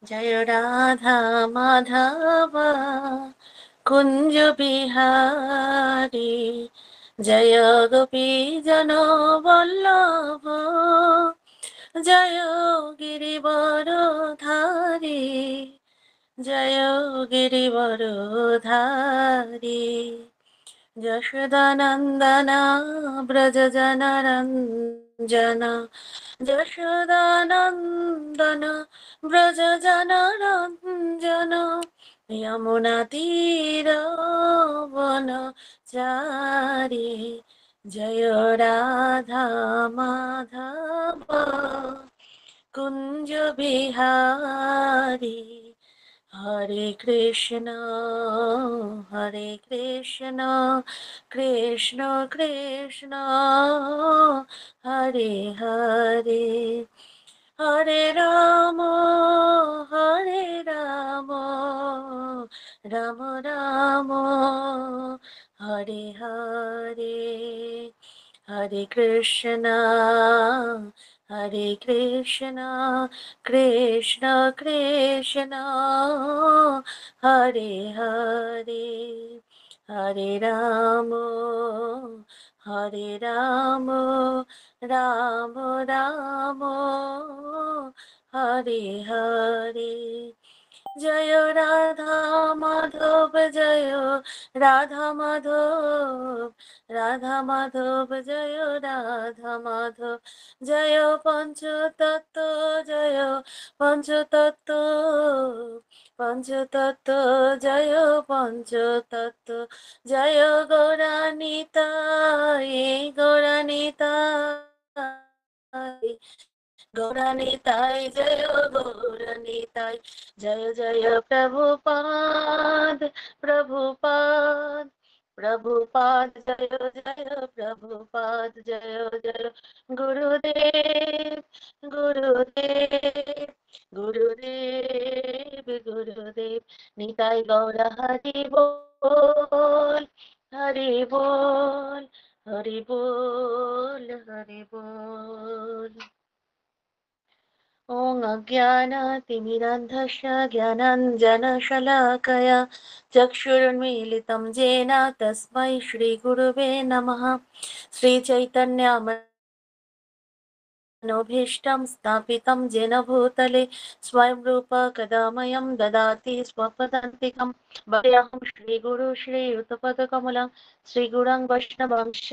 জয় রাধা মাধব কুঞ্জ বিহারী, জয় গোপী জন বল্লভ, জয় গিরিবরধারী, জয় গিরিবরধারী। যশোদানন্দনা ব্রজ জনরঞ্জন, যশোদানন্দন ব্রজ জনরঞ্জন, যমুনা তীরবনচারী, জয় রাধা মাধব কুঞ্জ বিহারী। হরে কৃষ্ণ হরে কৃষ্ণ, কৃষ্ণ কৃষ্ণ হরে হরে, হরে রাম হরে রাম, রাম রাম হরে হরে। হরে কৃষ্ণ হরে কৃষ্ণ, কৃষ্ণ কৃষ্ণ হরে হরে, হরে রাম হরে রাম, রাম রাম হরে হরে। জয় রাধা মাধব, জয় রাধা মাধব, রাধা মাধব জয় রাধা মাধব, জয় পঞ্চতত্ত্ব, জয় পঞ্চতত্ত্ব, পঞ্চতত্ত্ব জয় পঞ্চতত্ত্ব, জয় গৌরানিতাই গৌরানিতাই, গৌরানিতাই জয় গৌরানিতাই, জয় জয় প্রভুপাদ প্রভুপাদ, প্রভুপাদ জয় জয় প্রভুপাদ, জয় জয় গুরুদেব গুরুদেব, গুরুদেব গুরুদেব। নিতাই গৌর হরি বল, হরি বল, হরি বল, হরি বল। ॐ अज्ञानतिमिरान्धस्य ज्ञानाञ्जनशलाकया चक्षुरुन्मीलितं येन तस्मै श्रीगुरुवे नमः। श्रीचैतन्यमनोभीष्टं स्थापितं येन भूतले स्वयं रूप कदा मह्यं ददाति स्वपदान्तिकं। वन्देऽहं श्रीगुरु श्रीयुतपदकमलं श्रीगुरुं वैष्णवंश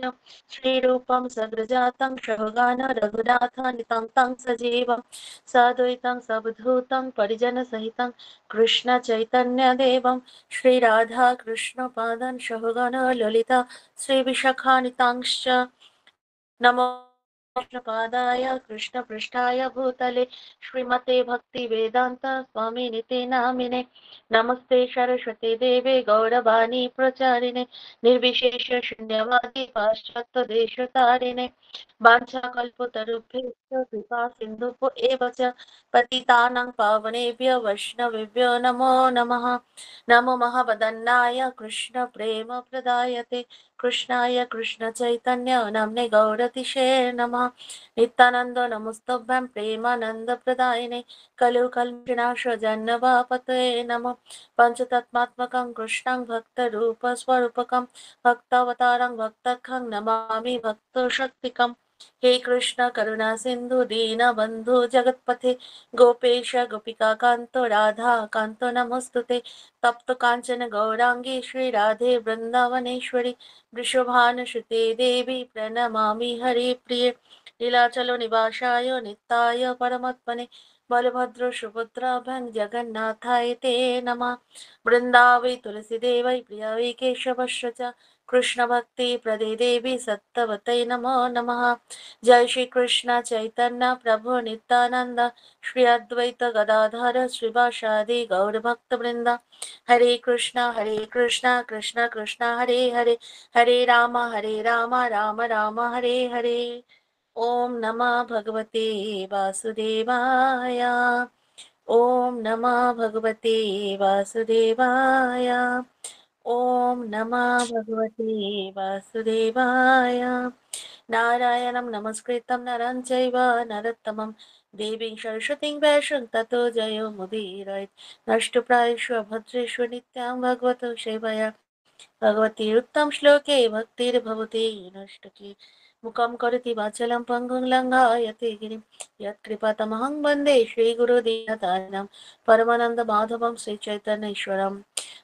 श्रीरूपं सग्रजातं सहगण रघुनाथान्वितं तं सजीवं साद्वैतं सवधूतं परिजनसहितं कृष्णचैतन्यदेवं श्रीराधाकृष्णपादान् सहगण ललिता श्रीविशाखान्वितांश्च। नमो कृष्णपादाय कृष्णपृष्ठाय भूतले श्रीमते भक्तिवेदान्त स्वामिनिते नामिने। नमस्ते सरस्वती देवे गौरवाणी प्रचारिणे, निर्विशेष शून्यवादी पाश्चात्यदेशतारिणे, वाञ्छाकल्पतरुभ्यश्च कृपा सिन्धुभ्यो एव च पतितानां पावनेभ्यो वैष्णवेभ्यो नमो नमः। नमो महावदन्नाय कृष्णप्रेमप्रदायते कृष्णाय कृष्णचैतन्य नाम्ने गौरतिशे नमः। नित्यानन्द नमस्तुभ्यं प्रेमानन्दप्रदायिने कलियुगकल्मषनाशजन्मपापतये नमः। पञ्चतत्त्वात्मकं कृष्णं भक्तरूपस्वरूपकं भक्तावतारं भक्तखं नमामि भक्तशक्तिकम्। हे कृष्ण करुणा सिन्धु दीनबन्धु जगत्पथे गोपेश गोपिकान्त राधा कान्त नमोस्तुते। तप्त काञ्चन गौराङ्गी श्रीराधे वृन्दावनेश्वरी वृषभानुसुते देवी प्रणमामि हरिप्रिये। लीलाचलो निवासाय नित्याय परमात्मने बलभद्र सुभद्राभ्यां जगन्नाथाय ते नमः। वृन्दावै तुलसीदेवै प्रियावै केशवस्य च कृष्णभक्तिप्रदे देवी सत्तवतै नमो नमः। जय श्री कृष्ण चैतन्य प्रभु नित्यानंद, श्री अद्वैत गदाधर श्रीवासादि गौरभक्तवृंद। हरे कृष्णा कृष्णा कृष्णा हरे हरे, हरे राम राम राम हरे हरे। ओम नमः भगवते वासुदेवाय, ओम नमः भगवते वासुदेवाय, ओम नमः भगवते वासुदेवाय। नारायणं नमस्कृतं नरं चैव नरोत्तमं দেবীং সরস্বতীং ব্যাসং ততো জয়মুদীরয়েৎ। নষ্টপ্রায়েষু অভদ্রেষু নিত্যাং ভগবতো সেবয়া भगवतीरुत्तम श्लोके भक्तिर्भवति नष्टके। मुखं करोति वाचालं पङ्गुं लङ्घयते गिरिं यत्कृपातमहं वन्दे श्रीगुरुदीनतारिणं परमानन्दमाधवं श्रीचैतन्येश्वरम्।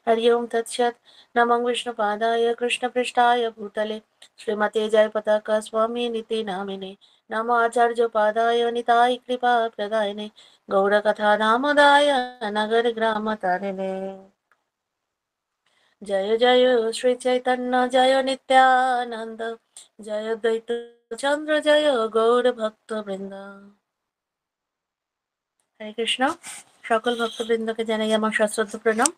हरि ओं तत्सत्। नमो विष्णुपादाय कृष्णपृष्ठाय भूतले श्रीमते जयपताका स्वामिनिति नामिने। नमो आचार्यपादाय निताय कृपाप्रदायिने गौरकथा नामदाय नगरग्रामतारिणे। जय जय श्री चैतन्य जय नित्यानंद जय द्वैत चंद्र जय गौर भक्त বৃন্দ। হরে কৃষ্ণ। সকল ভক্তবৃন্দকে জানাই আমার সশ্রদ্ধ প্রণাম।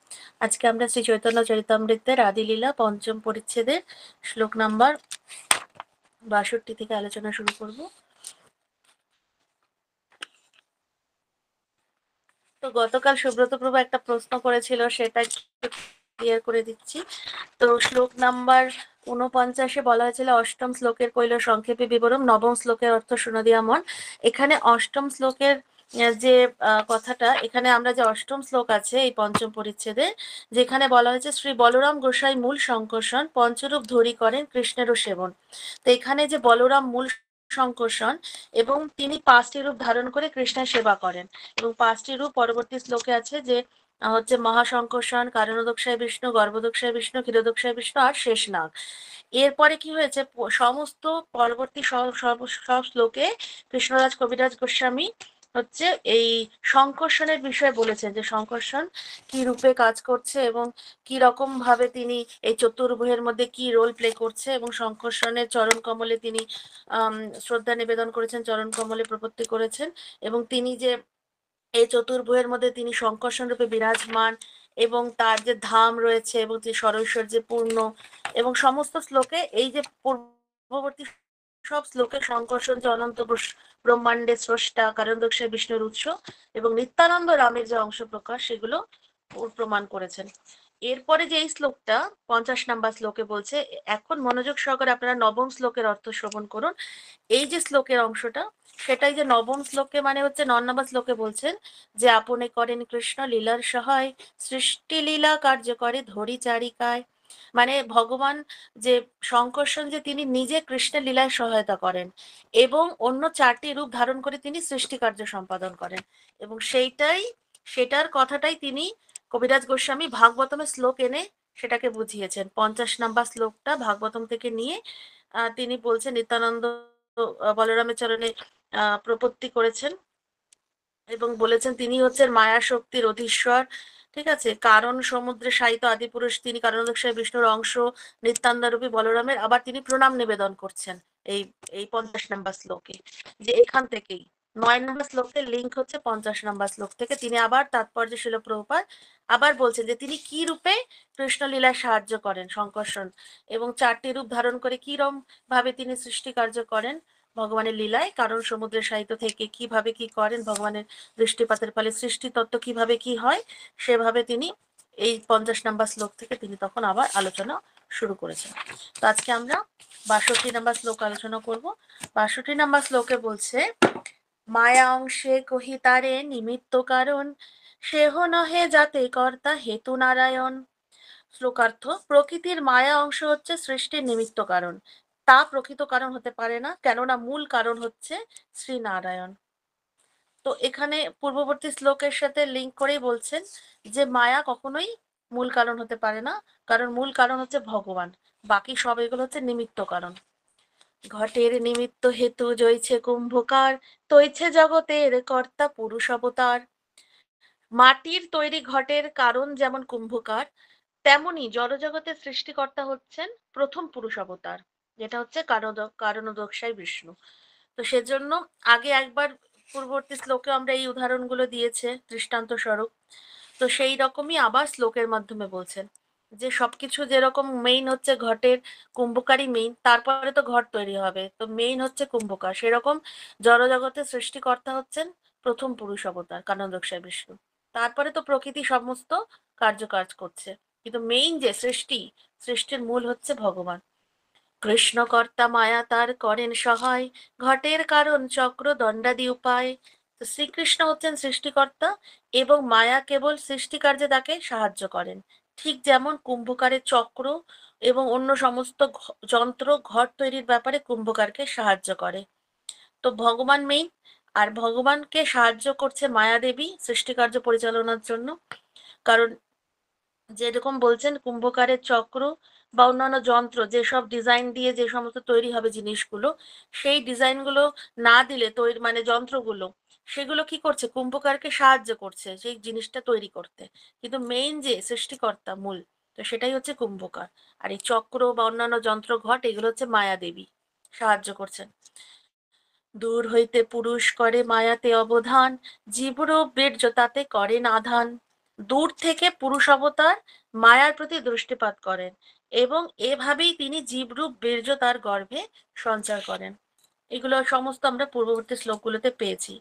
আজকে আমরা শ্রী চৈতন্য চরিতামৃতের আদিলীলা পঞ্চম পরিচ্ছেদের শ্লোক নাম্বার ৬২ থেকে আলোচনা শুরু করব। তো গতকাল সুব্রত প্রভু একটা প্রশ্ন করেছিল, সেটা ক্লিয়ার করে দিচ্ছি। তো শ্লোক নাম্বার ৪৯-এ বলা হয়েছিল অষ্টম শ্লোকের কৈল সংক্ষেপে বিবরণ, নবম শ্লোকের অর্থ শুনদিয়া মন। এখানে অষ্টম শ্লোকের যে কথাটা, এখানে আমরা যে অষ্টম শ্লোক আছে এই পঞ্চম পরিচ্ছেদে, যেখানে বলা হয়েছে শ্রী বলরাম গোসাই মূল সংকর্ষণ পঞ্চরূপ ধরি করেন কৃষ্ণেরও সেবন। তো এখানে যে বলরাম মূল সংকর্ষণ এবং তিনি ৫টি রূপ ধারণ করে কৃষ্ণের সেবা করেন, এবং ৫টি রূপ পরবর্তী শ্লোকে আছে যে হচ্ছে মহাসংকর্ষণ, কারণোদকশায় বিষ্ণু, গর্ভোদকশায় বিষ্ণু, ক্ষীরোদকশায় বিষ্ণু আর শেষনাগ। এরপরে কি হয়েছে, সমস্ত পরবর্তী সব শ্লোকে কৃষ্ণরাজ কবিরাজ গোস্বামী হচ্ছে এই সংকর্ষণের বিষয়ে বলেছেন, যে সংকর্ষণ কি রূপে কাজ করছে এবং কি রকম ভাবে তিনি এই চতুর্ভুজের মধ্যে কি রোল প্লে করছে, এবং সংকর্ষণের চরণ কমলে তিনি শ্রদ্ধা নিবেদন করেছেন, চরণ কমলে প্রপত্তি করেছেন, এবং তিনি যে এই চতুর্ভুজের মধ্যে তিনি সংকর্ষণ রূপে বিরাজমান, এবং তার যে ধাম রয়েছে এবং যে সরৈশ্বর্যে পূর্ণ, এবং সমস্ত শ্লোকে এই যে পূর্ববর্তী সব শ্লোকে সংকর্ষণ যে অনন্ত ব্রহ্মাণ্ডের স্রষ্টা, কারণদক্ষে বিষ্ণুর উৎস এবং নিত্যানন্দ রামের যে অংশ প্রকাশ, সেগুলো প্রমাণ করেছেন। এরপরে যে এই শ্লোকটা ৫০ নাম্বার শ্লোকে বলছে, এখন মনোযোগ সহকারে আপনারা নবম শ্লোকের অর্থ শ্রবণ করুন। এই যে শ্লোকের অংশটা, সেটাই যে নবম শ্লোকে মানে হচ্ছে ৯ নম্বর শ্লোকে বলছেন যে আপনি করেন কৃষ্ণ লীলার সহায়, সৃষ্টি লীলা কার্য করে ধরি চারিকায়। মানে ভগবান যে সংকর্ষণ, যে তিনি নিজে কৃষ্ণের লীলায় সহায়তা করেন এবং অন্য ৪টি রূপ ধারণ করে তিনি সৃষ্টি কার্য সম্পাদন করেন, এবং সেটার কথাটাই তিনি কবিরাজ গোস্বামী ভাগবতমের শ্লোক এনে সেটাকে বুঝিয়েছেন। ৫০ নাম্বার শ্লোকটা ভাগবতম থেকে নিয়ে তিনি বলছেন নিত্যানন্দ বলরামের চরণে প্রপত্তি করেছেন এবং বলেছেন তিনি হচ্ছেন মায়া শক্তির অধীশ্বর। ঠিক আছে, কারণ সমুদ্রে শায়িত আদিপুরুষ তিনি, কারণদক্ষায় বিষ্ণুর অংশ, নিত্যানন্দরূপী বলরামের। আবার তিনি প্রণাম নিবেদন করছেন এই এই ৫০ নাম্বার শ্লোকে, যে এখান থেকেই ৯ নম্বর শ্লোকের লিঙ্ক হচ্ছে ৫০ নাম্বার শ্লোক থেকে। তিনি আবার তাৎপর্য শিল প্রভুপাদ আবার বলছেন যে তিনি কি রূপে কৃষ্ণলীলায় সাহায্য করেন সংকর্ষণ, এবং ৪টি রূপ ধারণ করে কিরম ভাবে তিনি সৃষ্টি কার্য করেন ভগবানের লীলায়, কারণ সমুদ্রের সাহিত্য থেকে কিভাবে কি করেন, ভগবানের দৃষ্টিপাতের ফলে সৃষ্টি তত্ত্ব কিভাবে কি হয়, সেভাবে তিনি এই ৫০ নাম্বার শ্লোক থেকে তিনি তখন আবার আলোচনা শুরু করেছেন। তো আজকে আমরা ৬২ নাম্বার শ্লোক আলোচনা করব। ৬২ নাম্বার শ্লোকে বলছে, মায়া অংশে কহি তারে নিমিত্ত কারণ, সেহ নহে যাতে কর্তা হেতু নারায়ণ। শ্লোকার্থ, প্রকৃতির মায়া অংশ হচ্ছে সৃষ্টির নিমিত্ত কারণ, তা প্রকৃত কারণ হতে পারে না, কেননা মূল কারণ হচ্ছে শ্রীনারায়ণ। তো এখানে পূর্ববর্তী শ্লোকের সাথে লিঙ্ক করেই বলছেন যে মায়া কখনোই মূল কারণ হতে পারে না, কারণ মূল কারণ হচ্ছে ভগবান, বাকি সব এগুলো হচ্ছে নিমিত্ত কারণ। ঘটের নিমিত্ত হেতু জয়ছে কুম্ভকার, তৈছে জগতের কর্তা পুরুষ অবতার। মাটির তৈরি ঘটের কারণ যেমন কুম্ভকার, তেমনি জড়জগতের সৃষ্টিকর্তা হচ্ছেন প্রথম পুরুষ অবতার, যেটা হচ্ছে কারণোদকশায় বিষ্ণু। তো সেজন্য আগে একবার পূর্ববর্তী শ্লোকে আমরা এই উদাহরণগুলো দিয়েছে দৃষ্টান্ত স্বরূপ। তো সেই রকমই আবার শ্লোকের মাধ্যমে বলছেন যে সবকিছু যেরকম মেইন হচ্ছে ঘটের কুম্ভকারই মেইন, তারপরে তো ঘট তৈরি হবে, তো মেইন হচ্ছে কুম্ভকার, সেরকম জড়জগতের সৃষ্টিকর্তা হচ্ছেন প্রথম পুরুষ অবতার কারণোদকশায় বিষ্ণু। তারপরে তো প্রকৃতি সমস্ত কার্যকাজ করছে, কিন্তু মেইন যে সৃষ্টির মূল হচ্ছে ভগবান। কৃষ্ণকর্তা মায়া তার করেন সহায়, ঘটের কারণ চক্র দণ্ডাদি উপায়। তো শ্রীকৃষ্ণ হচ্ছেন সৃষ্টিকর্তা এবং মায়া কেবল সৃষ্টিকার্যে তাকে সাহায্য করেন। ঠিক যেমন কুম্ভকারের চক্র এবং অন্য সমস্ত যন্ত্র ঘর তৈরির ব্যাপারে কুম্ভকারকে সাহায্য করে। তো ভগবান মেইন, আর ভগবানকে সাহায্য করছে মায়া দেবী সৃষ্টিকার্য পরিচালনার জন্য। কারণ যেরকম বলছেন কুম্ভকারের চক্র বা অন্যান্য যন্ত্র যেসব ডিজাইন দিয়ে যে সমস্ত তৈরি হবে জিনিসগুলো, সেই ডিজাইনগুলো না দিলে তৈরি মানে যন্ত্রগুলো সেগুলো কি করছে, কুম্ভকারকে সাহায্য করছে সেই জিনিসটা তৈরি করতে। কিন্তু মেইন যে সৃষ্টিকর্তা মূল, তো সেটাই হচ্ছে কুম্ভকার। আর এই চক্র বা অন্যান্য যন্ত্র ঘট এগুলো হচ্ছে মায়া দেবী সাহায্য করছেন। দূর হইতে পুরুষ করে মায়াতে অবধান, জীবরূপ বীর্য তাতে করেন আধান। দূর থেকে পুরুষ অবতার মায়ার প্রতি দৃষ্টিপাত করেন এবং এভাবেই তিনি জীবরূপ বীর্য তার গর্ভে সঞ্চার করেন। এগুলো সমস্ত আমরা পূর্ববর্তী শ্লোকগুলোতে পেয়েছি।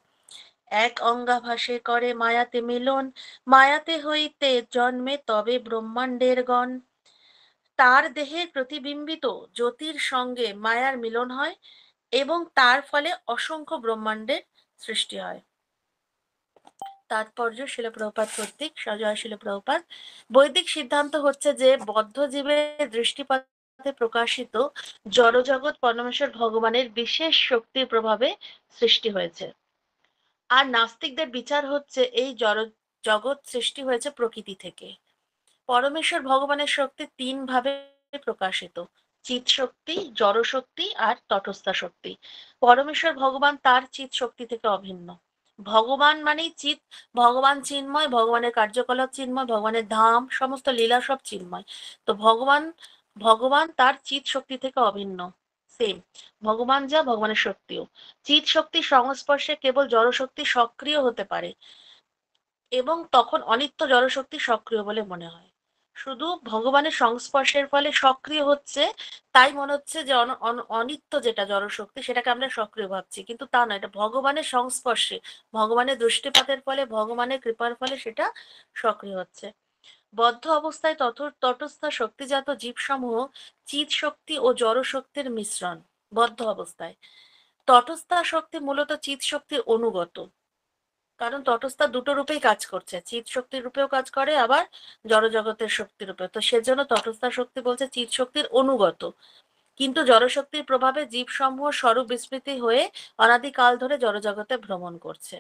এক অঙ্গাভাসে করে মায়াতে মিলন, মায়াতে হইতে জন্মে তবে ব্রহ্মাণ্ডের গণ। তার দেহে প্রতিবিম্বিত জ্যোতির সঙ্গে মায়ার মিলন হয় এবং তার ফলে অসংখ্য ব্রহ্মাণ্ডের সৃষ্টি হয়। তাৎপর্য শিল প্রভুপাদ কর্তৃক, জয় শিল প্রভুপাদ। বৈদিক সিদ্ধান্ত হচ্ছে যে বদ্ধ জীবের দৃষ্টিপাতে প্রকাশিত জড়জগৎ পরমেশ্বর ভগবানের বিশেষ শক্তির প্রভাবে সৃষ্টি হয়েছে। আর নাস্তিকদের বিচার হচ্ছে এই জড় জগৎ সৃষ্টি হয়েছে প্রকৃতি থেকে। পরমেশ্বর ভগবানের শক্তি তিন ভাবে প্রকাশিত: চিৎ শক্তি, জড় শক্তি আর তটস্থা শক্তি। পরমেশ্বর ভগবান তার চিৎ শক্তি থেকে অভিন্ন। ভগবান মানেই চিৎ, ভগবান চিন্ময়, ভগবানের কার্যকলাপ চিন্ময়, ভগবানের ধাম সমস্ত লীলা সব চিন্ময়। তো ভগবান ভগবান তার চিৎ শক্তি থেকে অভিন্ন। সেম ভগবান যা ভগবানের শক্তিও। চিৎ শক্তির সংস্পর্শে কেবল জড় শক্তি সক্রিয় হতে পারে এবং তখন অনিত্য জড়শক্তি সক্রিয় বলে মনে হয়। শুধু ভগবানের সংস্পর্শের ফলে সক্রিয় হচ্ছে, তাই মনে হচ্ছে যে অনিত্য যেটা জড়শক্তি সেটাকে আমরা সক্রিয় ভাবছি, কিন্তু তা নয়। এটা ভগবানের সংস্পর্শে, ভগবানের দৃষ্টিপাতের ফলে, ভগবানের কৃপার ফলে সেটা সক্রিয় হচ্ছে। বদ্ধ অবস্থায় তটস্থ শক্তিজাত জীবসমূহ চিৎ শক্তি ও জড় শক্তির মিশ্রণ। বদ্ধ অবস্থায় তটস্থ শক্তি মূলত চিৎ শক্তির অনুগত, কারণ তটস্থা দুটো রূপেই কাজ করছে, চিৎ শক্তির রূপেও কাজ করে আবার জড়জগতের শক্তির রূপে। তো সেজন্য তটস্থা শক্তি বলছে চিৎ শক্তির অনুগত, কিন্তু জড়শক্তির প্রভাবে জীবসমূহ স্বরূপ বিস্মৃতি হয়ে অনাদিকাল ধরে জড়জগতে ভ্রমণ করছে।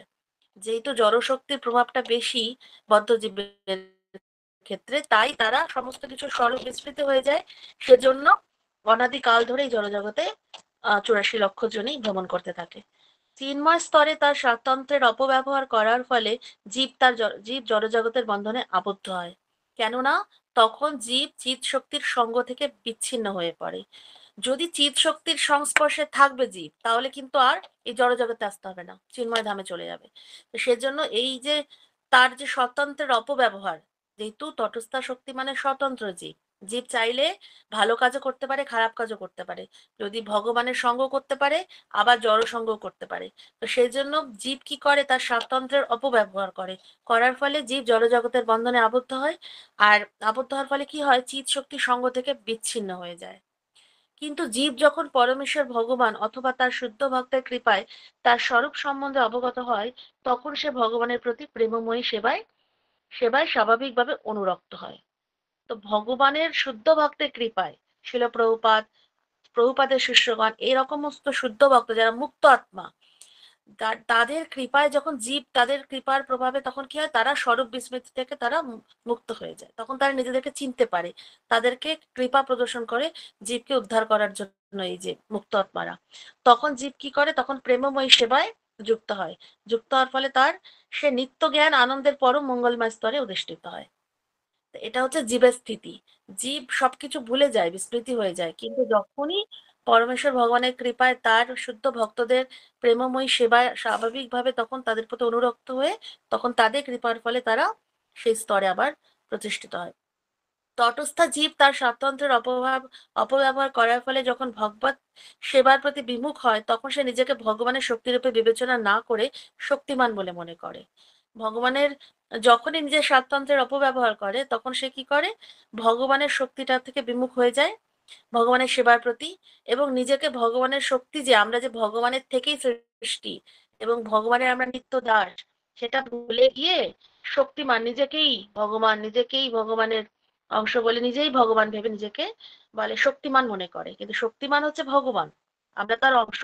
যেহেতু জড়শক্তির প্রভাবটা বেশি বদ্ধ জীবের ক্ষেত্রে, তাই তারা সমস্ত কিছু স্বরূপ বিস্মৃতি হয়ে যায়। সেজন্য অনাদিকাল ধরে এই জড়জগতে 84 লক্ষ জনই ভ্রমণ করতে থাকে। চিন্ময় স্তরে তার স্বাতন্ত্র্যের অপব্যবহার করার ফলে জীব জড়জগতের বন্ধনে আবদ্ধ হয়। কেননা তখন জীব চিৎ শক্তির সঙ্গ থেকে বিচ্ছিন্ন হয়ে পড়ে। যদি চিৎ শক্তির সংস্পর্শে থাকবে জীব, তাহলে কিন্তু আর এই জড়জগতে আসতে হবে না, চিন্ময় ধামে চলে যাবে। তো সেজন্য এই যে তার যে স্বতন্ত্রের অপব্যবহার, যেহেতু তটস্থা শক্তি মানে স্বতন্ত্র জীব, জীব চাইলে ভালো কাজও করতে পারে, খারাপ কাজও করতে পারে, যদি ভগবানের সঙ্গ করতে পারে, আবার জড় সঙ্গ করতে পারে। তো সেই জন্য জীব কি করে, তার স্বাতন্ত্র্যের অপব্যবহার করে, করার ফলে জীব জড়জগতের বন্ধনে আবদ্ধ হয়। আর আবদ্ধ হওয়ার ফলে কি হয়, চিৎ শক্তির সঙ্গ থেকে বিচ্ছিন্ন হয়ে যায়। কিন্তু জীব যখন পরমেশ্বর ভগবান অথবা তার শুদ্ধ ভক্তের কৃপায় তার স্বরূপ সম্বন্ধে অবগত হয়, তখন সে ভগবানের প্রতি প্রেমময়ী সেবায় সেবায় স্বাভাবিকভাবে অনুরক্ত হয়। তো ভগবানের শুদ্ধ ভক্তের কৃপায় শিল প্রভুপাদ, প্রভুপাদের শিষ্যগণ, এরকম সমস্ত শুদ্ধ ভক্ত যারা মুক্ত আত্মা, তাদের কৃপায় যখন জীব, তাদের কৃপার প্রভাবে তখন কি হয়, তারা স্বরূপ বিস্মৃতি থেকে তারা মুক্ত হয়ে যায়। তখন তারা নিজেদেরকে চিনতে পারে, তাদেরকে কৃপা প্রদর্শন করে জীবকে উদ্ধার করার জন্য এই যে মুক্ত আত্মারা। তখন জীব কি করে, তখন প্রেমময়ী সেবায় যুক্ত হয়। যুক্ত হওয়ার ফলে সে নিত্য জ্ঞান আনন্দের পরম মঙ্গলময় স্তরে অধিষ্ঠিত হয়। এটা হচ্ছে জীবের স্থিতি। জীব সবকিছু ভুলে যায়, বিস্মৃতি হয়ে যায়, কিন্তু যখনই পরমেশ্বর ভগবানের কৃপায় তার শুদ্ধ ভক্তদের প্রেমময়ী সেবায় স্বাভাবিকভাবে তখন তাদের প্রতি অনুরক্ত হয়ে, তখন তাদের কৃপার ফলে তারা সেই স্তরে আবার প্রতিষ্ঠিত হয়। তটস্থ জীব তার স্বাতন্ত্র্যের অপব্যবহার করার ফলে যখন ভগবত সেবার প্রতি বিমুখ হয়, তখন সে নিজেকে ভগবানের শক্তিরূপে বিবেচনা না করে শক্তিমান বলে মনে করে। ভগবানের যখনই নিজের স্বাতন্ত্র্যের অপব্যবহার করে, তখন সে কি করে, ভগবানের শক্তিটা থেকে বিমুখ হয়ে যায় ভগবানের সেবার প্রতি, এবং নিজেকে ভগবানের শক্তি, যে আমরা যে ভগবানের থেকেই সৃষ্টি, এবং ভগবানের আমরা নিত্য দাস, সেটা ভুলে গিয়ে শক্তিমান, নিজেকেই ভগবান, নিজেকেই ভগবানের অংশ বলে নিজেই ভগবান ভেবে নিজেকে বলে শক্তিমান মনে করে, কিন্তু শক্তিমান হচ্ছে ভগবান, আমরা তার অংশ।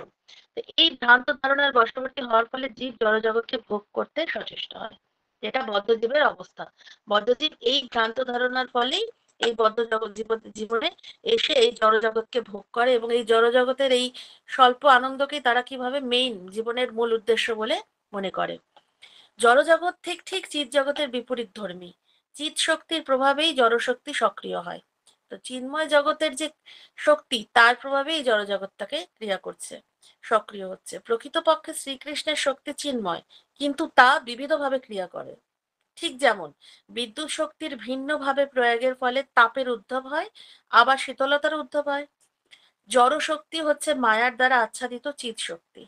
তো এই ভ্রান্ত ধারণার বশবর্তী হওয়ার ফলে জীব জড়জগৎকে ভোগ করতে সচেষ্ট হয়, যেটা বদ্ধজীবের অবস্থা। বদ্ধজীব এই ভ্রান্ত ধারণার ফলেই এই বদ্ধ জগৎ জীবনে এসে এই জড়জগৎকে ভোগ করে, এবং এই জড়জগতের এই স্বল্প আনন্দকেই তারা কিভাবে মেইন জীবনের মূল উদ্দেশ্য বলে মনে করে। জড়জগৎ ঠিক ঠিক চিৎ জগতের বিপরীত ধর্মী। চিৎ শক্তির প্রভাবেই জড়শক্তি সক্রিয় হয়। তো চিন্ময় জগতের যে শক্তি, তার প্রভাবেই জড়জগৎটাকে ক্রিয়া করছে, সক্রিয় হচ্ছে। প্রকৃতপক্ষে শ্রীকৃষ্ণের শক্তি চিন্ময়, কিন্তু তা বিবিধভাবে ক্রিয়া করে। ঠিক যেমন বিদ্যুৎ শক্তির ভিন্নভাবে প্রয়োগের ফলে তাপের উদ্ভব হয়, আবার শীতলতার উদ্ভব হয়। জড় শক্তি হচ্ছে মায়ার দ্বারা আচ্ছাদিত চিৎ শক্তি।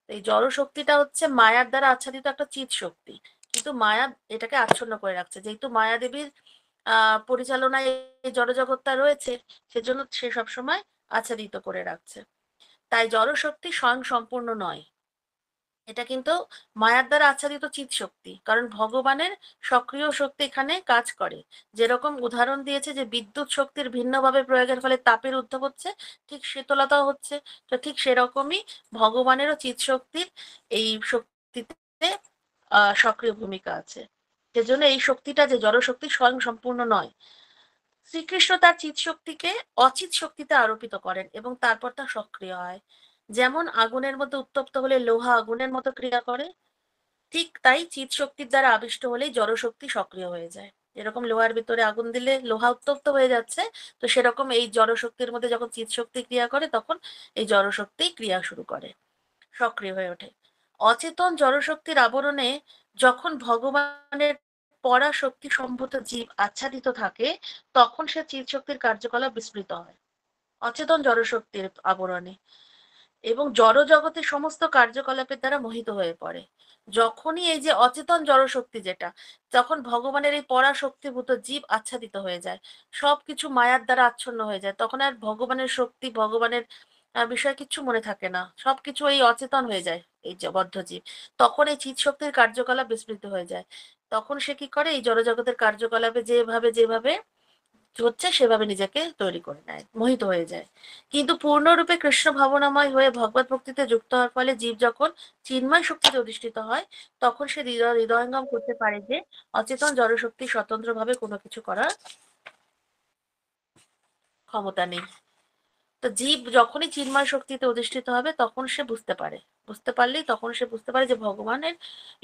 এই জড় শক্তিটা হচ্ছে মায়ার দ্বারা আচ্ছাদিত একটা চিৎ শক্তি, কিন্তু মায়া এটাকে আচ্ছন্ন করে রাখছে, যেহেতু মায়া দেবীর পরিচালনায় এই জড়জগৎটা রয়েছে, সেজন্য সে সবসময় আচ্ছাদিত করে রাখছে। তাই জড় শক্তি স্বয়ং সম্পূর্ণ নয়, এটা কিন্তু মায়ার দ্বারা আচ্ছাদিত চিৎ শক্তি, কারণ ভগবানের সক্রিয় শক্তি এখানে কাজ করে। যেরকম উদাহরণ দিয়েছে যে বিদ্যুৎ শক্তির ভিন্নভাবে প্রয়োগের ফলে তাপের উদ্ভব হচ্ছে, ঠিক শীতলতাও হচ্ছে। তো ঠিক সেরকমই ভগবানেরও চিৎ শক্তির এই শক্তিতে সক্রিয় ভূমিকা আছে। সেজন্য এই শক্তিটা যে জড় শক্তি স্বয়ং সম্পূর্ণ নয়। শ্রীকৃষ্ণ তার চিৎ শক্তিকে অচিৎ শক্তিতে আরোপিত করেন এবং তারপর তা সক্রিয় হয়। যেমন আগুনের মধ্যে উত্তপ্ত হলে লোহা আগুনের মতো ক্রিয়া করে, ঠিক তাই চিৎ শক্তির দ্বারা আবিষ্ট হলেই জড়শক্তি সক্রিয় হয়ে যায়। যেরকম লোহার ভিতরে আগুন দিলে লোহা উত্তপ্ত হয়ে যাচ্ছে, তো সেরকম এই জড়শক্তির মধ্যে যখন চিৎ শক্তি ক্রিয়া করে, তখন এই জড়শক্তি ক্রিয়া শুরু করে, সক্রিয় হয়ে ওঠে। অচেতন জড়শক্তির আবরণে যখন ভগবানের পরাশক্তি সম্ভূত জীব আচ্ছাদিত থাকে, তখন সে চিৎ শক্তির কার্যকলাপ বিস্মৃত হয় অচেতন জড়শক্তির আবরণে, এবং জড় জগতের সমস্ত কার্যকলাপের দ্বারা মোহিত হয়ে পড়ে। যখনই এই যে অচেতন জড়শক্তি যেটা, যখন ভগবানের এই পরাশক্তিভূত জীব আচ্ছাদিত হয়ে যায়, সবকিছু মায়ার দ্বারা আচ্ছন্ন হয়ে যায়, তখন আর ভগবানের শক্তি, ভগবানের বিষয় কিছু মনে থাকে না, সবকিছু এই অচেতন হয়ে যায় এই যে বদ্ধ জীব। তখন এই চিৎ শক্তির কার্যকলাপ বিস্মৃত হয়ে যায়। তখন সে কি করে, এই জড়জগতের কার্যকলাপে যেভাবে যেভাবে হচ্ছে সেভাবে নিজেকে তৈরি করে নেয়, মোহিত হয়ে যায়। কিন্তু পূর্ণরূপে কৃষ্ণ ভাবনাময় হয়ে ভগবত ভক্তিতে যুক্ত হওয়ার ফলে জীব যখন চিন্ময় শক্তিতে অধিষ্ঠিত হয়, তখন সে হৃদয়ঙ্গম করতে পারে যে অচেতন জড়শক্তি স্বতন্ত্রভাবে কোনো কিছু করার ক্ষমতা নেই। তো জীব যখনই চিন্ময় শক্তিতে অধিষ্ঠিত হবে, তখন সে বুঝতে পারে, বুঝতে পারলেই তখন সে বুঝতে পারে যে ভগবানের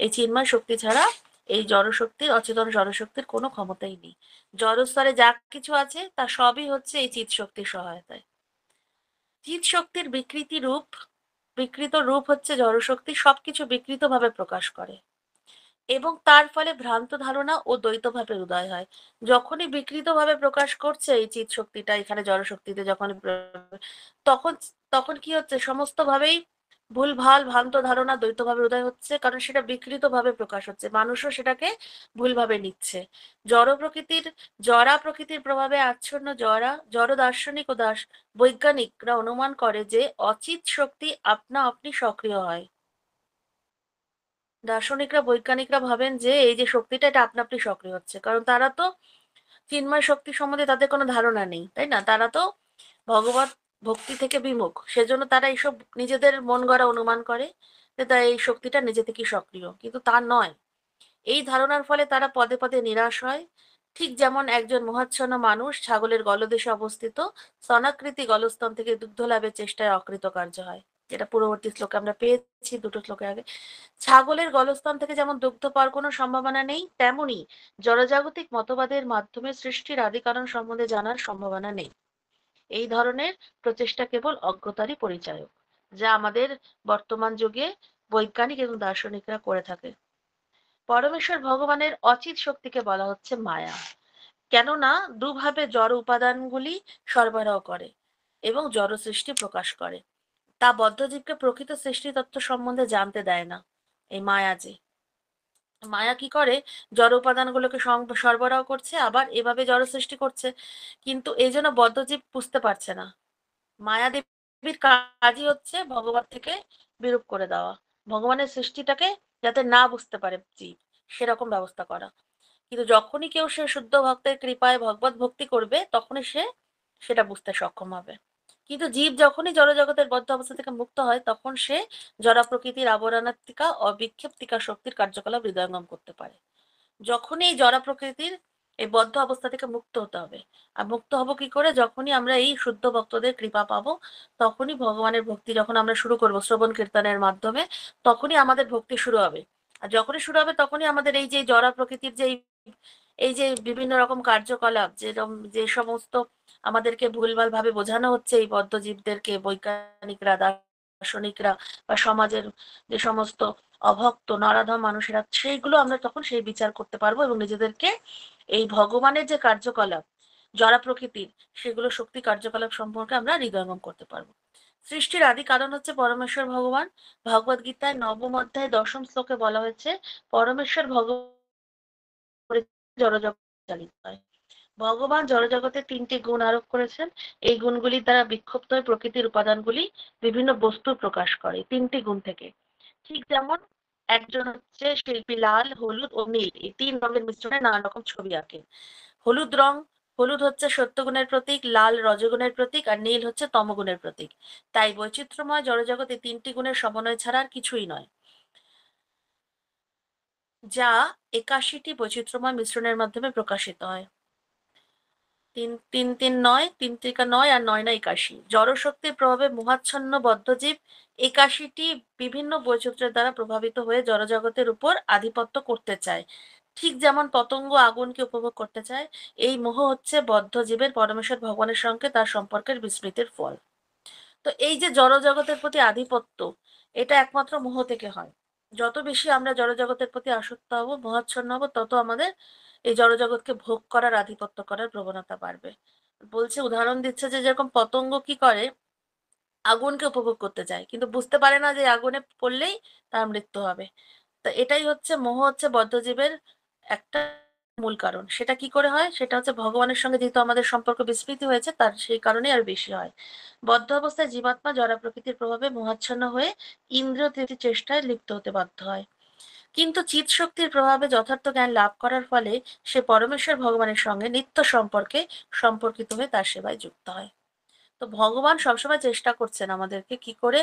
এই চিন্ময় শক্তি ছাড়া এই জড়শক্তির, অচেতন জড়শক্তির কোনো ক্ষমতাই নেই। জড়স্তরে যা কিছু আছে তা সবই হচ্ছে এই চিৎ শক্তির সহায়তায়। চিৎ শক্তির বিকৃত রূপ হচ্ছে জড়শক্তি সবকিছু বিকৃত ভাবে প্রকাশ করে, এবং তার ফলে ভ্রান্ত ধারণা ও দ্বৈত ভাবের উদয় হয়। যখনই বিকৃত ভাবে প্রকাশ করছে এই চিৎ শক্তিটা এখানে জড়শক্তিতে, যখন তখন তখন কি হচ্ছে, সমস্ত ভাবেই ভুলভাল ভ্রান্ত ধারণা দ্বৈতভাবে উদয় হচ্ছে, কারণ সেটা বিকৃত ভাবে প্রকাশ হচ্ছে, মানুষও সেটাকে ভুলভাবে নিচ্ছে। জড় প্রকৃতির জড়া প্রকৃতির প্রভাবে আচ্ছন্ন জড় দার্শনিক ও বৈজ্ঞানিকরা অনুমান করে যে অচিত শক্তি আপনা আপনি সক্রিয় হয়। দার্শনিকরা, বৈজ্ঞানিকরা ভাবেন যে এই যে শক্তিটা, এটা আপনা আপনি সক্রিয় হচ্ছে, কারণ তারা তো চিন্ময় শক্তি সম্বন্ধে তাদের কোনো ধারণা নেই, তাই না? তারা তো ভগবত ভক্তি থেকে বিমুখ, সেজন্য তারা এইসব নিজেদের মন গড়া অনুমান করে যে তাই এই শক্তিটা নিজে থেকেই সক্রিয়, কিন্তু তা নয়। এই ধারণার ফলে তারা পদে পদে নিরাশ হয়। ঠিক যেমন একজন মোহাচ্ছন্ন মানুষ ছাগলের গলদেশে অবস্থিত স্তনাকৃতি গলস্তন থেকে দুগ্ধ লাভের চেষ্টায় অকৃতকার্য হয়, যেটা পূর্ববর্তী শ্লোকে আমরা পেয়েছি, দুটো শ্লোকে আগে। ছাগলের গলস্তন থেকে যেমন দুগ্ধ পাওয়ার কোনো সম্ভাবনা নেই, তেমনি জড়জাগতিক মতবাদের মাধ্যমে সৃষ্টির আদি কারণ সম্বন্ধে জানার সম্ভাবনা নেই। এই ধরনের প্রচেষ্টা কেবল অজ্ঞতারই পরিচায়ক, যা আমাদের বর্তমান যুগে বৈজ্ঞানিক এবং দার্শনিকরা করে থাকে। পরমেশ্বর ভগবানের অচিত শক্তিকে বলা হচ্ছে মায়া, কেননা দুভাবে জড় উপাদানগুলি সরবরাহ করে এবং জড় সৃষ্টি প্রকাশ করে। তা বদ্ধজীবকে প্রকৃত সৃষ্টি তত্ত্ব সম্বন্ধে জানতে দেয় না। এই মায়া যে মায়া কি করে, জড় উপাদানগুলোকে সরবরাহ করছে, আবার এভাবে জড় সৃষ্টি করছে, কিন্তু এই জন্য বদ্ধজীব বুঝতে পারছে না। মায়া দেবীর কাজই হচ্ছে ভগবান থেকে বিরূপ করে দেওয়া। ভগবানের সৃষ্টিটাকে যাতে না বুঝতে পারে জীব, সেরকম ব্যবস্থা করা। কিন্তু যখনই কেউ সে শুদ্ধ ভক্তের কৃপায় ভগবত ভক্তি করবে, তখনই সে সেটা বুঝতে সক্ষম হবে। কিন্তু জীব যখনই জড়জগতের বদ্ধ অবস্থা থেকে মুক্ত হয়, তখন সে জড় প্রকৃতির আবরণাত্মিকা অবিক্ষেপ্তিকা শক্তির কার্যকলাপ হৃদয়ঙ্গম করতে পারে। যখনই এই জড় প্রকৃতির এই বদ্ধ অবস্থা থেকে মুক্ত হতে হবে। আর মুক্ত হব কি করে? যখনই আমরা এই শুদ্ধ ভক্তদের কৃপা পাবো, তখনই ভগবানের ভক্তি যখন আমরা শুরু করব শ্রবণ কীর্তনের মাধ্যমে, তখনই আমাদের ভক্তি শুরু হবে। আর যখনই শুরু হবে, তখনই আমাদের এই যে জড় প্রকৃতির যে এই যে বিভিন্ন রকম কার্যকলাপ, যেরকম যে সমস্ত আমাদেরকে ভুলভাল ভাবে বোঝানো হচ্ছে এই বদ্ধ জীবদেরকে, বৈজ্ঞানিকরা, দার্শনিকরা বা সমাজের যে সমস্ত অভক্ত নরাধম মানুষেরা, সেইগুলো আমরা তখন সেই বিচার করতে পারবো এবং নিজেদেরকে এই ভগবানের যে কার্যকলাপ জড় প্রকৃতির, সেগুলো শক্তি কার্যকলাপ সম্পর্কে আমরা হৃদয়ঙ্গম করতে পারবো। সৃষ্টির আদি কারণ হচ্ছে পরমেশ্বর ভগবান। ভগবদ গীতায় 9ম অধ্যায় 10ম শ্লোকে বলা হয়েছে, পরমেশ্বর ভগবান জড়জগৎ চালিত হয়। ভগবান জড়জগতে 3টি গুণ আরোপ করেছেন। এই গুণগুলির দ্বারা বিক্ষিপ্ত হয়ে প্রকৃতির উপাদানগুলি বিভিন্ন বস্তু প্রকাশ করে 3টি গুণ থেকে। ঠিক যেমন একজন হচ্ছে শিল্পী লাল, হলুদ ও নীল, এই 3 রঙের মিশ্রণে নানা রকম ছবি আঁকেন। হলুদ রং, হলুদ হচ্ছে সত্যগুণের প্রতীক, লাল রজগুণের প্রতীক, আর নীল হচ্ছে তমগুণের প্রতীক। তাই বৈচিত্র্যময় জড়জগৎ এই 3টি গুণের সমন্বয় ছাড়া আর কিছুই নয়, যা 81টি বৈচিত্র্যময় মিশ্রণের মাধ্যমে প্রকাশিত হয়। তিন তিন তিন নয়, তিন তিরিকা নয়, আর নয় নয় 81। জড়শক্তির প্রভাবে মোহাচ্ছন্ন বদ্ধজীব 81টি বিভিন্ন বৈচিত্র্যের দ্বারা প্রভাবিত হয়ে জড়জগতের উপর আধিপত্য করতে চায়। ঠিক যেমন পতঙ্গ আগুনকে উপভোগ করতে চায়, এই মোহ হচ্ছে বদ্ধজীবের পরমেশ্বর ভগবানের সঙ্গে তার সম্পর্কের বিস্মৃতির ফল। তো এই যে জড়জগতের প্রতি আধিপত্য, এটা একমাত্র মোহ থেকে হয়। যত বেশি আমরা জড়জগতের প্রতি আসক্ত হব, মোহাচ্ছন্ন হব, তত আমাদের এই জড়জগৎকে ভোগ করার, আধিপত্য করার প্রবণতা বাড়বে। বলছে, উদাহরণ দিচ্ছে যে যেরকম পতঙ্গ কি করে, আগুনকে উপভোগ করতে চায়, কিন্তু বুঝতে পারে না যে আগুনে পড়লেই তার মৃত্যু হবে। তো এটাই হচ্ছে মোহ, হচ্ছে বদ্ধজীবের একটা মূল কারণ। সেটা কি করে হয়? সেটা হচ্ছে ভগবানের সঙ্গে যেহেতু আমাদের সম্পর্ক বিস্মৃতি হয়েছে, তার সেই কারণেই আর বেশি হয়। বদ্ধ অবস্থায় জীবাত্মা জড় প্রকৃতির প্রভাবে মোহাচ্ছন্ন হয়ে ইন্দ্রিয় তৃপ্তির চেষ্টায় লিপ্ত হতে বাধ্য হয়। কিন্তু চিৎ শক্তির প্রভাবে যথার্থ জ্ঞান লাভ করার ফলে সে পরমেশ্বর ভগবানের সঙ্গে নিত্য সম্পর্কে সম্পর্কিত হয়ে তার সেবায় যুক্ত হয়। তো ভগবান সবসময় চেষ্টা করছেন আমাদেরকে কি করে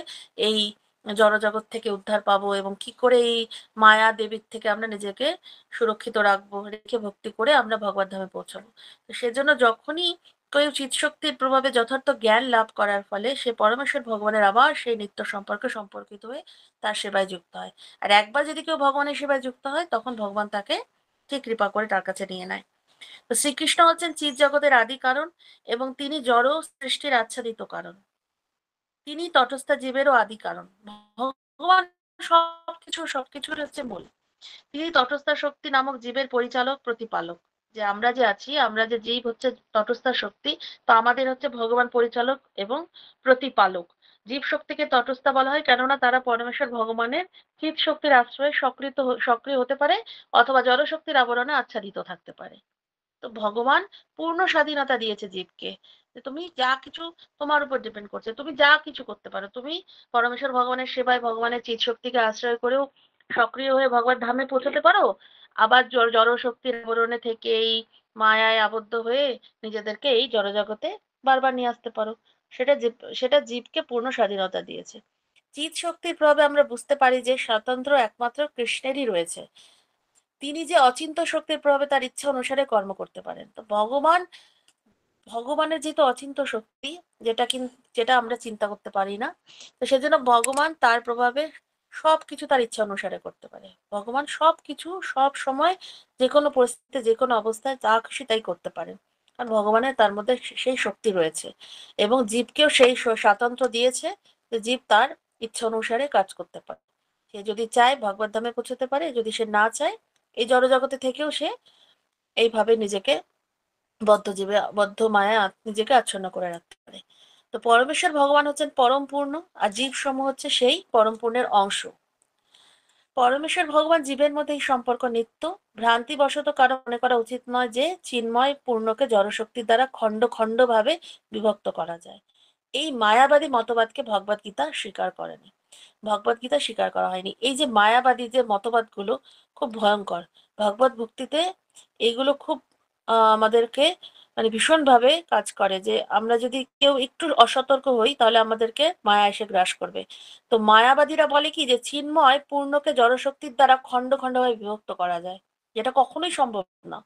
এই জড়জগৎ থেকে উদ্ধার পাবো এবং কি করে এই মায়া দেবীর থেকে আমরা নিজেকে সুরক্ষিত রাখবো, রেখে ভক্তি করে আমরা ভগবত ধামে পৌঁছাবো। তো সেজন্য যখনই কেউ চিৎশক্তির প্রভাবে যথার্থ জ্ঞান লাভ করার ফলে সে পরমেশ্বর ভগবানের আবার সেই নিত্য সম্পর্কে সম্পর্কিত হয়ে তার সেবায় যুক্ত হয়। আর একবার যদি কেউ ভগবানের সেবায় যুক্ত হয়, তখন ভগবান তাকে ঠিক কৃপা করে তার কাছে নিয়ে নেয়। তো শ্রীকৃষ্ণ হচ্ছেন চিৎ জগতের আদি কারণ এবং তিনি জড় সৃষ্টির আচ্ছাদিত কারণ। তিনি তটস্থ জীবেরও আদি কারণ। ভগবান সবকিছুর হচ্ছে মূল। তিনি তটস্থ শক্তি নামক জীবের পরিচালক, প্রতিপালক। যে আমরা যে আছি, আমরা যে জীব হচ্ছে তটস্থ শক্তি, তো আমাদের হচ্ছে ভগবান পরিচালক এবং প্রতিপালক। জীব শক্তিকে তটস্থ বলা হয় কেননা তারা পরমেশ্বর ভগবানের চিৎ শক্তির আশ্রয়ে সক্রিয় হতে পারে অথবা জড় শক্তির আবরণে আচ্ছাদিত থাকতে পারে। তো ভগবান পূর্ণ স্বাধীনতা দিয়েছে জীবকে, যে তুমি যা কিছু তোমার উপর ডিপেন্ড করছে, তুমি যা কিছু করতে পারো। তুমি পরমেশ্বর ভগবানের সেবায় ভগবানের চিৎ শক্তিকে আশ্রয় করেও সক্রিয় হয়ে ভগবান ধামে পৌঁছতে পারো, আবার জড় শক্তির আবরণে থেকে এই মায়ায় আবদ্ধ হয়ে নিজেদেরকে এই জড়জগতে বারবার নিয়ে আসতে পারো। সেটা জীবকে পূর্ণ স্বাধীনতা দিয়েছে। চিৎ শক্তির প্রভাবে আমরা বুঝতে পারি যে স্বাতন্ত্র্য একমাত্র কৃষ্ণেরই রয়েছে। তিনি যে অচিন্ত্য শক্তির প্রভাবে তার ইচ্ছা অনুসারে কর্ম করতে পারেন। তো ভগবানের যেহেতু অচিন্ত্য শক্তি, যেটা আমরা চিন্তা করতে পারি না, তো সেজন্য ভগবান তার প্রভাবে সবকিছু তার ইচ্ছা অনুসারে করতে পারে। ভগবান সবকিছু সব সময় যে কোনো পরিস্থিতিতে যে কোনো অবস্থায় যা খুশি তাই করতে পারেন, কারণ ভগবানের তার মধ্যে সেই শক্তি রয়েছে। এবং জীবকেও সেই স্বাতন্ত্র্য দিয়েছে যে জীব তার ইচ্ছা অনুসারে কাজ করতে পারে। সে যদি চায় ভগবত ধামে পৌঁছতে পারে, যদি সে না চায় এই জড়জগতে থেকেও সে এইভাবে নিজেকে বদ্ধ মায়া নিজেকে আচ্ছন্ন করে রাখতে পারে। তো পরমেশ্বর ভগবান হচ্ছেন পরম পূর্ণ, আর জীব সমূহ হচ্ছে সেই পরম পূর্ণের অংশ। পরমেশ্বর ভগবান জীবের মধ্যে এই সম্পর্ক নিত্য। ভ্রান্তিবশত কারো মনে করা উচিত নয় যে চিন্ময় পূর্ণকে জড়শক্তির দ্বারা খণ্ড খণ্ড ভাবে বিভক্ত করা যায়। এই মায়াবাদী মতবাদকে ভগবত গীতা স্বীকার করেনি। ভগবত গীতা স্বীকার করা হয়নি। এই যে মায়াবাদী যে মতবাদগুলো খুব ভয়ঙ্কর। ভগবত ভক্তিতে এইগুলো খুব আমাদেরকে মানে ভীষণভাবে কাজ করে, যে আমরা যদি কেউ একটু অসতর্ক হই তাহলে আমাদেরকে মায়া এসে গ্রাস করবে। তো মায়াবাদীরা বলে কি, যে চিন্ময় পূর্ণকে জড়শক্তির দ্বারা খণ্ড খণ্ডভাবে বিভক্ত করা যায়, যেটা কখনোই সম্ভব না।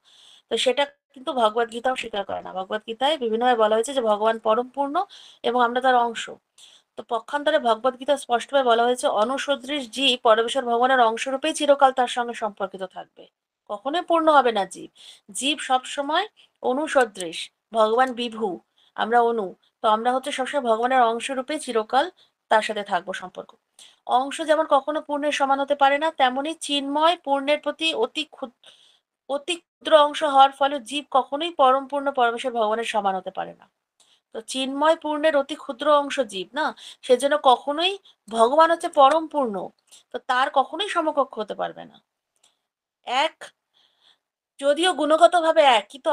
তো সেটা কিন্তু ভগবত গীতাও স্বীকার করে না। ভগবত গীতায় বিভিন্নভাবে বলা হয়েছে যে ভগবান পরম পূর্ণ এবং আমরা তার অংশ। তো পক্ষান্তরে ভগবত গীতা স্পষ্টভাবে বলা হয়েছে অনুসদৃশ জীব পরমেশ্বর ভগবানের অংশরূপেই চিরকাল তার সঙ্গে সম্পর্কিত থাকবে, কখনোই পূর্ণ হবে না জীব। জীব সবসময় অনুসদৃশ, ভগবান বিভু, আমরা অনু। তো আমরা হচ্ছে সবসময় ভগবানের অংশরূপে চিরকাল তার সাথে থাকবো সম্পর্ক। অংশ যেমন কখনো পূর্ণের সমান হতে পারে না, তেমনি চিন্ময় পূর্ণের প্রতি অতি ক্ষুদ্র অংশ হওয়ার ফলে জীব কখনোই পরম পূর্ণ পরমেশ্বর ভগবানের সমান হতে পারে না। তো চিন্ময় পূর্ণের অতি ক্ষুদ্র অংশ জীব না, সেজন্য কখনোই ভগবান হচ্ছে পরম পূর্ণ, তো তার কখনোই সমকক্ষ হতে পারবে না। এক, যদিও গুণগতভাবে এক, কিন্তু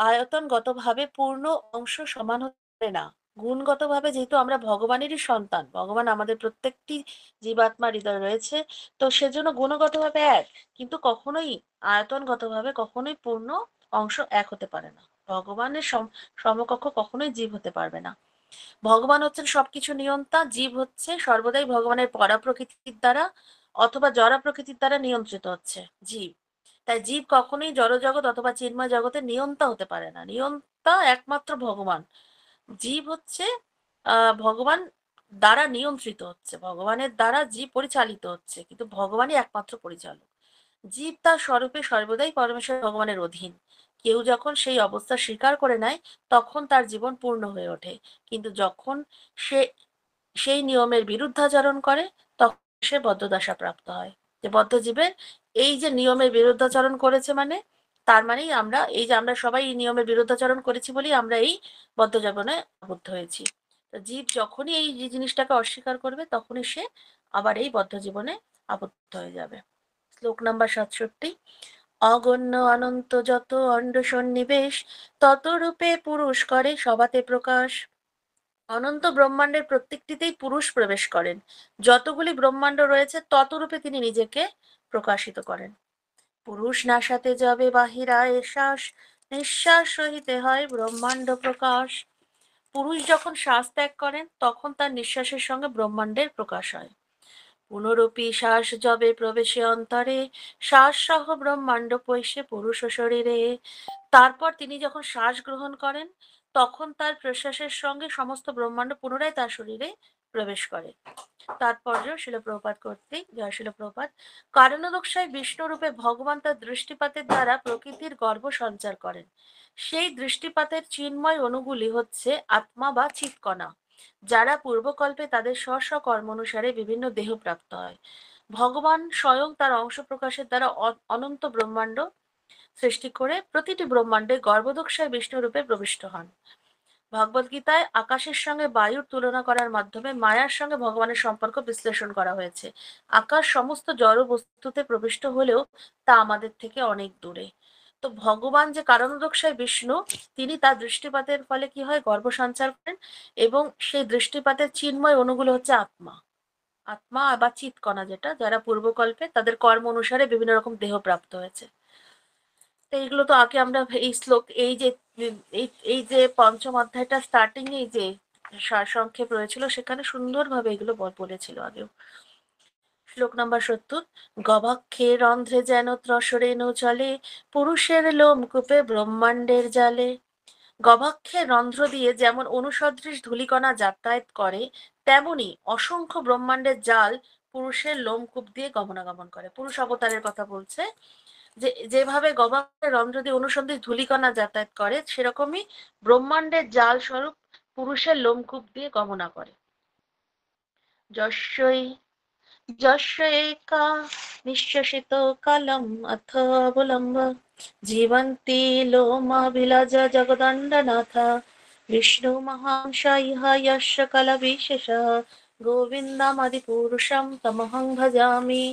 আয়তনগতভাবে পূর্ণ অংশ সমান হতে পারে না। গুণগতভাবে যেহেতু আমরা ভগবানেরই সন্তান, ভগবান আমাদের প্রত্যেকটি জীবাত্মার হৃদয় রয়েছে, তো সেজন্য গুণগতভাবে এক, কিন্তু কখনোই আয়তনগতভাবে কখনোই পূর্ণ অংশ এক হতে পারে না। ভগবানের সমকক্ষ কখনোই জীব হতে পারবে না। ভগবান হচ্ছেন সবকিছু নিয়ন্তা, জীব হচ্ছে সর্বদাই ভগবানের পরা প্রকৃতির দ্বারা অথবা জড় প্রকৃতির দ্বারা নিয়ন্ত্রিত হচ্ছে জীব। তাই জীব কখনোই জড়জগৎ অথবা চিন্ময় জগতের নিয়ন্তা হতে পারে না। নিয়ন্তা একমাত্র ভগবান। জীব হচ্ছে ভগবান দ্বারা নিয়ন্ত্রিত হচ্ছে, ভগবানের দ্বারা জীব পরিচালিত হচ্ছে, কিন্তু ভগবানই একমাত্র পরিচালক। জীব তার স্বরূপে সর্বদাই পরমেশ্বর ভগবানের অধীন। কেউ যখন সেই অবস্থা স্বীকার করে নেয় তখন তার জীবন পূর্ণ হয়ে ওঠে। কিন্তু যখন সে সেই নিয়মের বিরুদ্ধাচরণ করে তখন সে বদ্ধদশা প্রাপ্ত হয়। যে বদ্ধ জীবের এই যে নিয়মের বিরুদ্ধাচরণ করেছে, মানে তার মানেই আমরা এই যে আমরা সবাই এই নিয়মের বিরুদ্ধাচরণ করেছি বলেই আমরা এই বদ্ধ জীবনে আবদ্ধ হয়েছি। তো জীব যখনই এই যে জিনিসটাকে অস্বীকার করবে তখনই সে আবার এই বদ্ধ জীবনে আবদ্ধ হয়ে যাবে। শ্লোক নাম্বার 67। অগণ্য অনন্ত যত অণ্ড সন্নিবেশ তত রূপে পুরুষ করে সবাতে প্রকাশ। অনন্ত ব্রহ্মাণ্ডের প্রত্যেকটিতেই পুরুষ প্রবেশ করেন। যতগুলি ব্রহ্মাণ্ড রয়েছে তত রূপে তিনি নিজেকে প্রকাশিত করেন। পুরুষ নাসাতে যাবে বাহিরা এশ্বাস, নিঃশ্বাস সহিতে হয় ব্রহ্মাণ্ড প্রকাশ। পুরুষ যখন শ্বাস ত্যাগ করেন তখন তার নিঃশ্বাসের সঙ্গে ব্রহ্মাণ্ডের প্রকাশ হয়। পুনরপি শ্বাস যবে প্রবেশে অন্তরে, শ্বাস সহ ব্রহ্মাণ্ড পৈশে পুরুষ শরীরে। তারপর তিনি যখন শ্বাস গ্রহণ করেন তখন তার প্রশ্বাসের সঙ্গে সমস্ত ব্রহ্মাণ্ড পুনরায় তার শরীরে প্রবেশ করে। তাৎপর্য শিল প্রপাত কর্তৃক, জয় শিল প্রপাত। কারণোদকষায় বিষ্ণু রূপে ভগবান তার দৃষ্টিপাতের দ্বারা প্রকৃতির গর্ভ সঞ্চার করেন। সেই দৃষ্টিপাতের চিন্ময় অনুগুলি হচ্ছে আত্মা বা চিৎকণা, যারা পূর্বকল্পে তাদের স্ব স্ব কর্ম অনুসারে বিভিন্ন দেহ প্রাপ্ত হয়। ভগবান স্বয়ং তার অংশ প্রকাশের দ্বারা অনন্ত ব্রহ্মাণ্ড সৃষ্টি করে প্রতিটি ব্রহ্মাণ্ডে গর্ভদক্ষায় বিষ্ণু রূপে প্রবিষ্ট হন। ভগবদ গীতায় আকাশের সঙ্গে বায়ুর তুলনা করার মাধ্যমে মায়ার সঙ্গে ভগবানের সম্পর্ক বিশ্লেষণ করা হয়েছে। আকাশ সমস্ত জড় বস্তুতে প্রবিষ্ট হলেও তা আমাদের থেকে অনেক দূরে। তো ভগবান যে কারণোদকষায় বিষ্ণু, তিনি তার দৃষ্টিপাতের ফলে কি হয় গর্ভ সঞ্চার করেন, এবং সেই দৃষ্টিপাতের চিন্ময় অনুগুলো হচ্ছে আত্মা। আত্মা বা চিৎকণা, যেটা যারা পূর্বকল্পে তাদের কর্ম অনুসারে বিভিন্ন রকম দেহ প্রাপ্ত হয়েছে। তো এইগুলো তো আগে আমরা এই শ্লোক এই যে এই এই যে পঞ্চম অধ্যায়টা স্টার্টিং এই যে সারসংক্ষেপ রয়েছিল সেখানে সুন্দরভাবে এগুলো বলেছিল আগেও। শ্লোক নাম্বার 70। গবাক্ষে রন্ধ্রে যেন ত্রসরেণু চলে, পুরুষের লোমকূপে ব্রহ্মাণ্ডের জালে। গবাক্ষের রন্ধ্র দিয়ে যেমন অনুসদৃশ ধূলিকণা যাতায়াত করে, তেমনি অসংখ্য ব্রহ্মাণ্ডের জাল পুরুষের লোমকূপ দিয়ে গমনাগমন করে। পুরুষ অবতারের কথা বলছে, যে যেভাবে গবাক্ষের রন্ধ্র দিয়ে অনুসন্ধিত ধূলিকণা যাতায়াত করে, সেরকমই ব্রহ্মাণ্ডের জাল স্বরূপ পুরুষের লোমকূপ দিয়ে গমনা করে। যস্যই যস্য একা নিঃশ্বসিত কালম অথ অবলম্ব জীবন্তি লোমাভিলাজ জগদণ্ডনাথ বিষ্ণু মহাংস ইহা যস্য কলবিশেষ গোবিন্দমাদি পুরুষম তমহং ভজামি।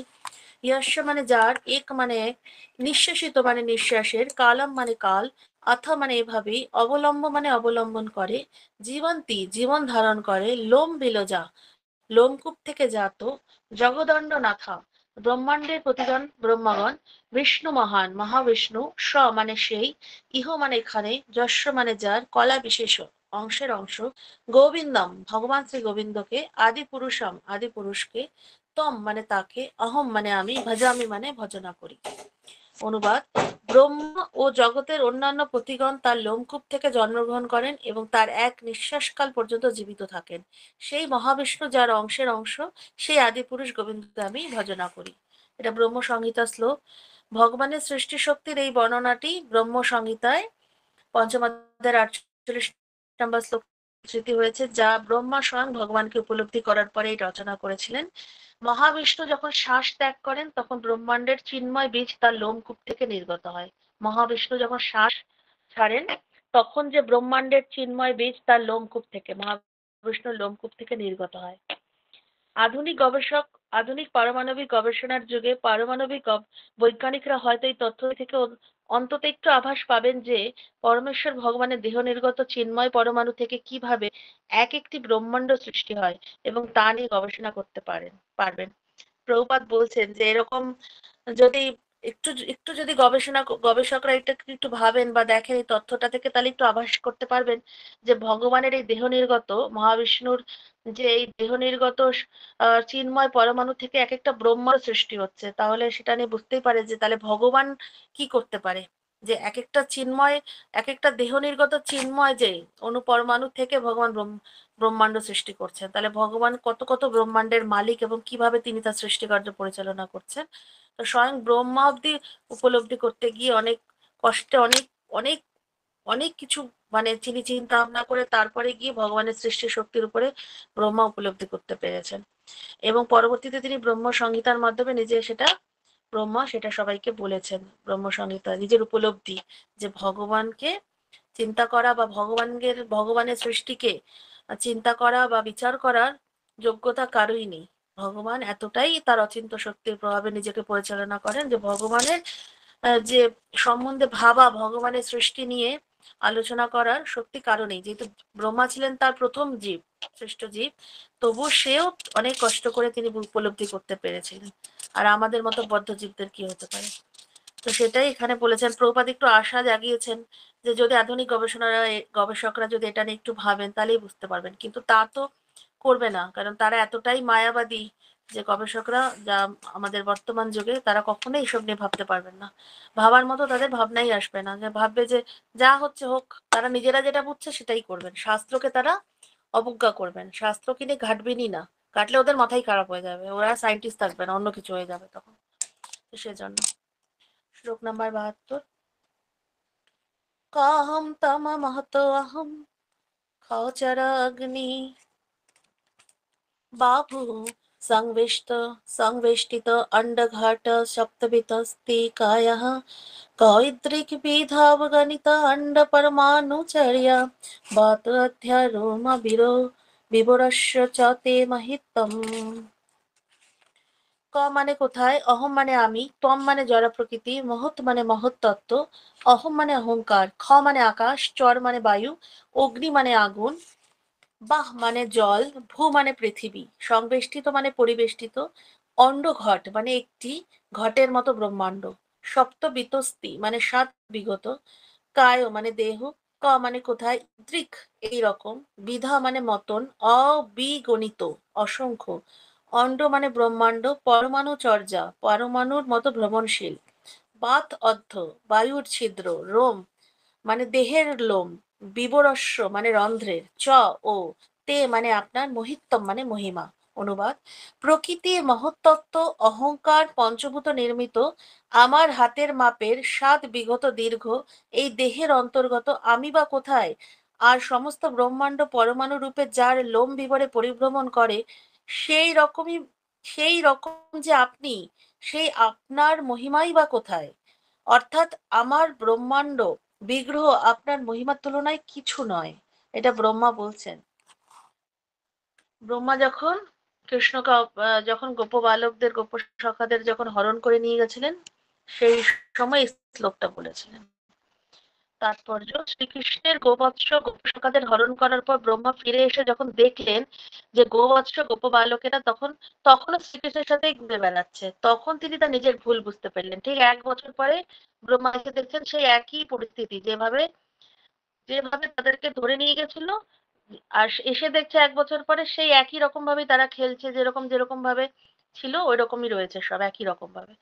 যস্য মানে যার, এক মানে এক, নিঃশ্বসিত মানে নিঃশ্বাসের, কালম মানে কাল, অথ মানে এভাবেই, অবলম্ব মানে অবলম্বন করে, জীবন্তি জীবন ধারণ করে, লোম বিলজা লোমকূপ থেকে জাত জগদণ্ড নাথা, ব্রহ্মাণ্ডের প্রতিজন ব্রহ্মাগণ, বিষ্ণু মহান মহাবিষ্ণু, স মানে সেই, ইহ মানে এখানে, যস্য মানে যার, কলা বিশেষ অংশের অংশ, গোবিন্দম ভগবান শ্রী গোবিন্দকে, আদি পুরুষম আদি পুরুষকে, তম মানে তাকে, অহম মানে আমি, ভজামি মানে ভজনা করি। অনুবাদ: ব্রহ্ম ও জগতের অন্যান্য পতিগণ তার লোমকূপ থেকে জন্মগ্রহণ করেন এবং তার এক নিঃশ্বাসকাল পর্যন্ত জীবিত থাকেন। সেই মহাবিষ্ণু যার অংশের অংশ, সেই আদিপুরুষ গোবিন্দকে আমি ভজনা করি। এটা ব্রহ্ম সংহিতা শ্লোক। ভগবানের সৃষ্টি শক্তির এই বর্ণনাটি ব্রহ্ম সংহিতায় পঞ্চম অধ্যায়ের 48 নম্বর শ্লোক স্মৃতি হয়েছে, যা ব্রহ্মা স্বয়ং ভগবানকে উপলব্ধি করার পরেই রচনা করেছিলেন। মহাবিষ্ণু যখন শ্বাস ত্যাগ করেন তখন ব্রহ্মাণ্ডের চিন্ময় বীজ তার লোমকূপ থেকে নির্গত হয়। মহাবিষ্ণু যখন শ্বাস ছাড়েন তখন যে ব্রহ্মাণ্ডের চিন্ময় বীজ তার লোমকূপ থেকে, মহাবিষ্ণুর লোমকূপ থেকে নির্গত হয়। আধুনিক পারমাণবিক গবেষণার যুগে পারমাণবিক বৈজ্ঞানিকরা হয়তো এই তথ্য থেকে অন্তত একটু আভাস পাবেন যে পরমেশ্বর ভগবানের দেহ নির্গত চিন্ময় পরমাণু থেকে কিভাবে এক একটি ব্রহ্মাণ্ড সৃষ্টি হয় এবং তা নিয়ে গবেষণা করতে পারবেন। প্রভুপাদ বলছেন যে এরকম যদি একটু একটু যদি গবেষকরা এটা একটু ভাবেন বা দেখেন এই তথ্যটা থেকে, তাহলে একটু আভাস করতে পারবেন যে ভগবানের এই দেহ নির্গত মহাবিষ্ণুর যে এই দেহ নির্গত চিন্ময় পরমাণু থেকে এক একটা ব্রহ্মার সৃষ্টি হচ্ছে, তাহলে সেটা নিয়ে বুঝতেই পারে যে তাহলে ভগবান কি করতে পারে, যে এক একটা চিন্ময়, এক একটা দেহ নির্গত চিন্ময় যে অনুপরমাণু থেকে ভগবান ব্রহ্মাণ্ড সৃষ্টি করছেন, তাহলে ভগবান কত কত ব্রহ্মাণ্ডের মালিক এবং কিভাবে তিনি তার সৃষ্টিকার্য পরিচালনা করছেন। তো স্বয়ং ব্রহ্মা অব্দি উপলব্ধি করতে গিয়ে অনেক কষ্টে অনেক অনেক অনেক কিছু মানে তিনি চিন্তা ভাবনা করে তারপরে গিয়ে ভগবানের সৃষ্টি শক্তির উপরে ব্রহ্মা উপলব্ধি করতে পেরেছেন এবং পরবর্তীতে তিনি ব্রহ্ম সংহিতার মাধ্যমে নিজে ব্রহ্মা সেটা সবাইকে বলেছেন। ব্রহ্ম সংহিতা নিজের উপলব্ধি যে ভগবানকে চিন্তা করা বা ভগবানের সৃষ্টিকে চিন্তা করা বা বিচার করার যোগ্যতা কারোই নেই। ভগবান এতটাই তার অচিন্ত শক্তির প্রভাবে নিজেকে পরিচালনা করেন যে ভগবানের যে সম্বন্ধে ভাবা, ভগবানের সৃষ্টি নিয়ে আলোচনা করার শক্তি কারো নেই। যেহেতু ব্রহ্মা ছিলেন তার প্রথম জীব, শ্রেষ্ঠ জীব, তবু সেও অনেক কষ্ট করে তিনি উপলব্ধি করতে পেরেছিলেন। আর আমাদের মতো বদ্ধ জীবদের কি হতে পারে। তো সেটাই এখানে বলেছেন। প্রভুপাদ একটু আশা জাগিয়েছেন যে যদি আধুনিক গবেষকরা যদি এটা নিয়ে একটু ভাবেন তাহলেই বুঝতে পারবেন, কিন্তু তা তো করবে না, কারণ তারা এতটাই মায়াবাদী যে গবেষকরা যা আমাদের বর্তমান যুগে তারা কখনোই এইসব নিয়ে ভাবতে পারবেন না। ভাবার মতো তাদের ভাবনাই আসবে না, যে ভাববে যে যা হচ্ছে হোক, তারা নিজেরা যেটা বুঝছে সেটাই করবেন, শাস্ত্রকে তারা অবজ্ঞা করবেন, শাস্ত্রকে নিয়ে ঘাটবেনই না, ঘাটলে ওদের মাথাই খারাপ হয়ে যাবে, ওরা সায়েন্টিস্ট থাকবে না, অন্য কিছু হয়ে যাবে তখন। তো সেজন্য শ্লোক নাম্বার 72। কাহম তম महतो अहम खचराग्नि बाहु संवेष्टित अंडघाट सप्तभितस्ति कायः कौद्रिक विधावगणित अंड परमाणुचर्या बात अध्यारोम विवरस्य च ते महितम्। ক মানে কোথায়, অহম মানে আমি, তম মানে জড় প্রকৃতি, মহৎ মানে মহৎ তত্ত্ব, অহম মানে অহংকার, খ মানে আকাশ, চর মানে বায়ু, অগ্নি মানে আগুন, বাহ মানে জল, ভূ মানে পৃথিবী, সংবেষ্টিত মানে পরিবেষ্টিত, অন্ডঘট মানে একটি ঘটের মতো ব্রহ্মাণ্ড, সপ্ত বিতস্তি মানে সাত বিগত, কায় মানে দেহ, ক মানে কোথায়, দৃক এই রকম, বিধা মানে মতন, অবিগণিত অসংখ্য, অণ্ড মানে ব্রহ্মাণ্ড, পরমাণু চর্যা পরমাণুর মতো ভ্রমণশীল, বাত অর্ধ বায়ুর ছিদ্র, রোম মানে দেহের লোম, বিবরস্য মানে রন্ধ্রের, চ ও তে মানে আপনার, মহিত্তম মানে মহিমা। অনুবাদ: প্রকৃতির মহত্তত্ত্ব অহংকার পঞ্চভূত নির্মিত আমার হাতের মাপের 7 বিঘত দীর্ঘ এই দেহের অন্তর্গত আমি বা কোথায়, আর সমস্ত ব্রহ্মাণ্ড পরমাণু রূপে যার লোম বিবরে পরিভ্রমণ করে, সেই রকমই সেই রকম যে আপনি, সেই আপনার মহিমাই বা কোথায়। অর্থাৎ আমার ব্রহ্মাণ্ড বিগ্রহ আপনার মহিমার তুলনায় কিছু নয়। এটা ব্রহ্মা বলছেন। ব্রহ্মা যখন কৃষ্ণকে যখন গোপ বালকদের গোপ সখাদের যখন হরণ করে নিয়ে গেছিলেন, সেই সময় এই শ্লোকটা বলেছিলেন। তাৎপর্য, শ্রীকৃষ্ণের গোবৎস গোপসখাদের হরণ করার পর ব্রহ্মা ফিরে এসে যখন দেখলেন যে গোবৎস গোপ বালকেরা তখনও শ্রীকৃষ্ণের সাথে ঘুরে বেড়াচ্ছে, তখন তিনি তার নিজের ভুল বুঝতে পারলেন। ঠিক 1 বছর পরে ব্রহ্মা এসে দেখছেন সেই একই পরিস্থিতি, যেভাবে যেভাবে তাদেরকে ধরে নিয়ে গেছিল, আর এসে দেখছে 1 বছর পরে সেই একই রকম ভাবে তারা খেলছে, যেরকম যেরকম ভাবে ছিল ওই রকমই রয়েছে, সব একই রকম ভাবে।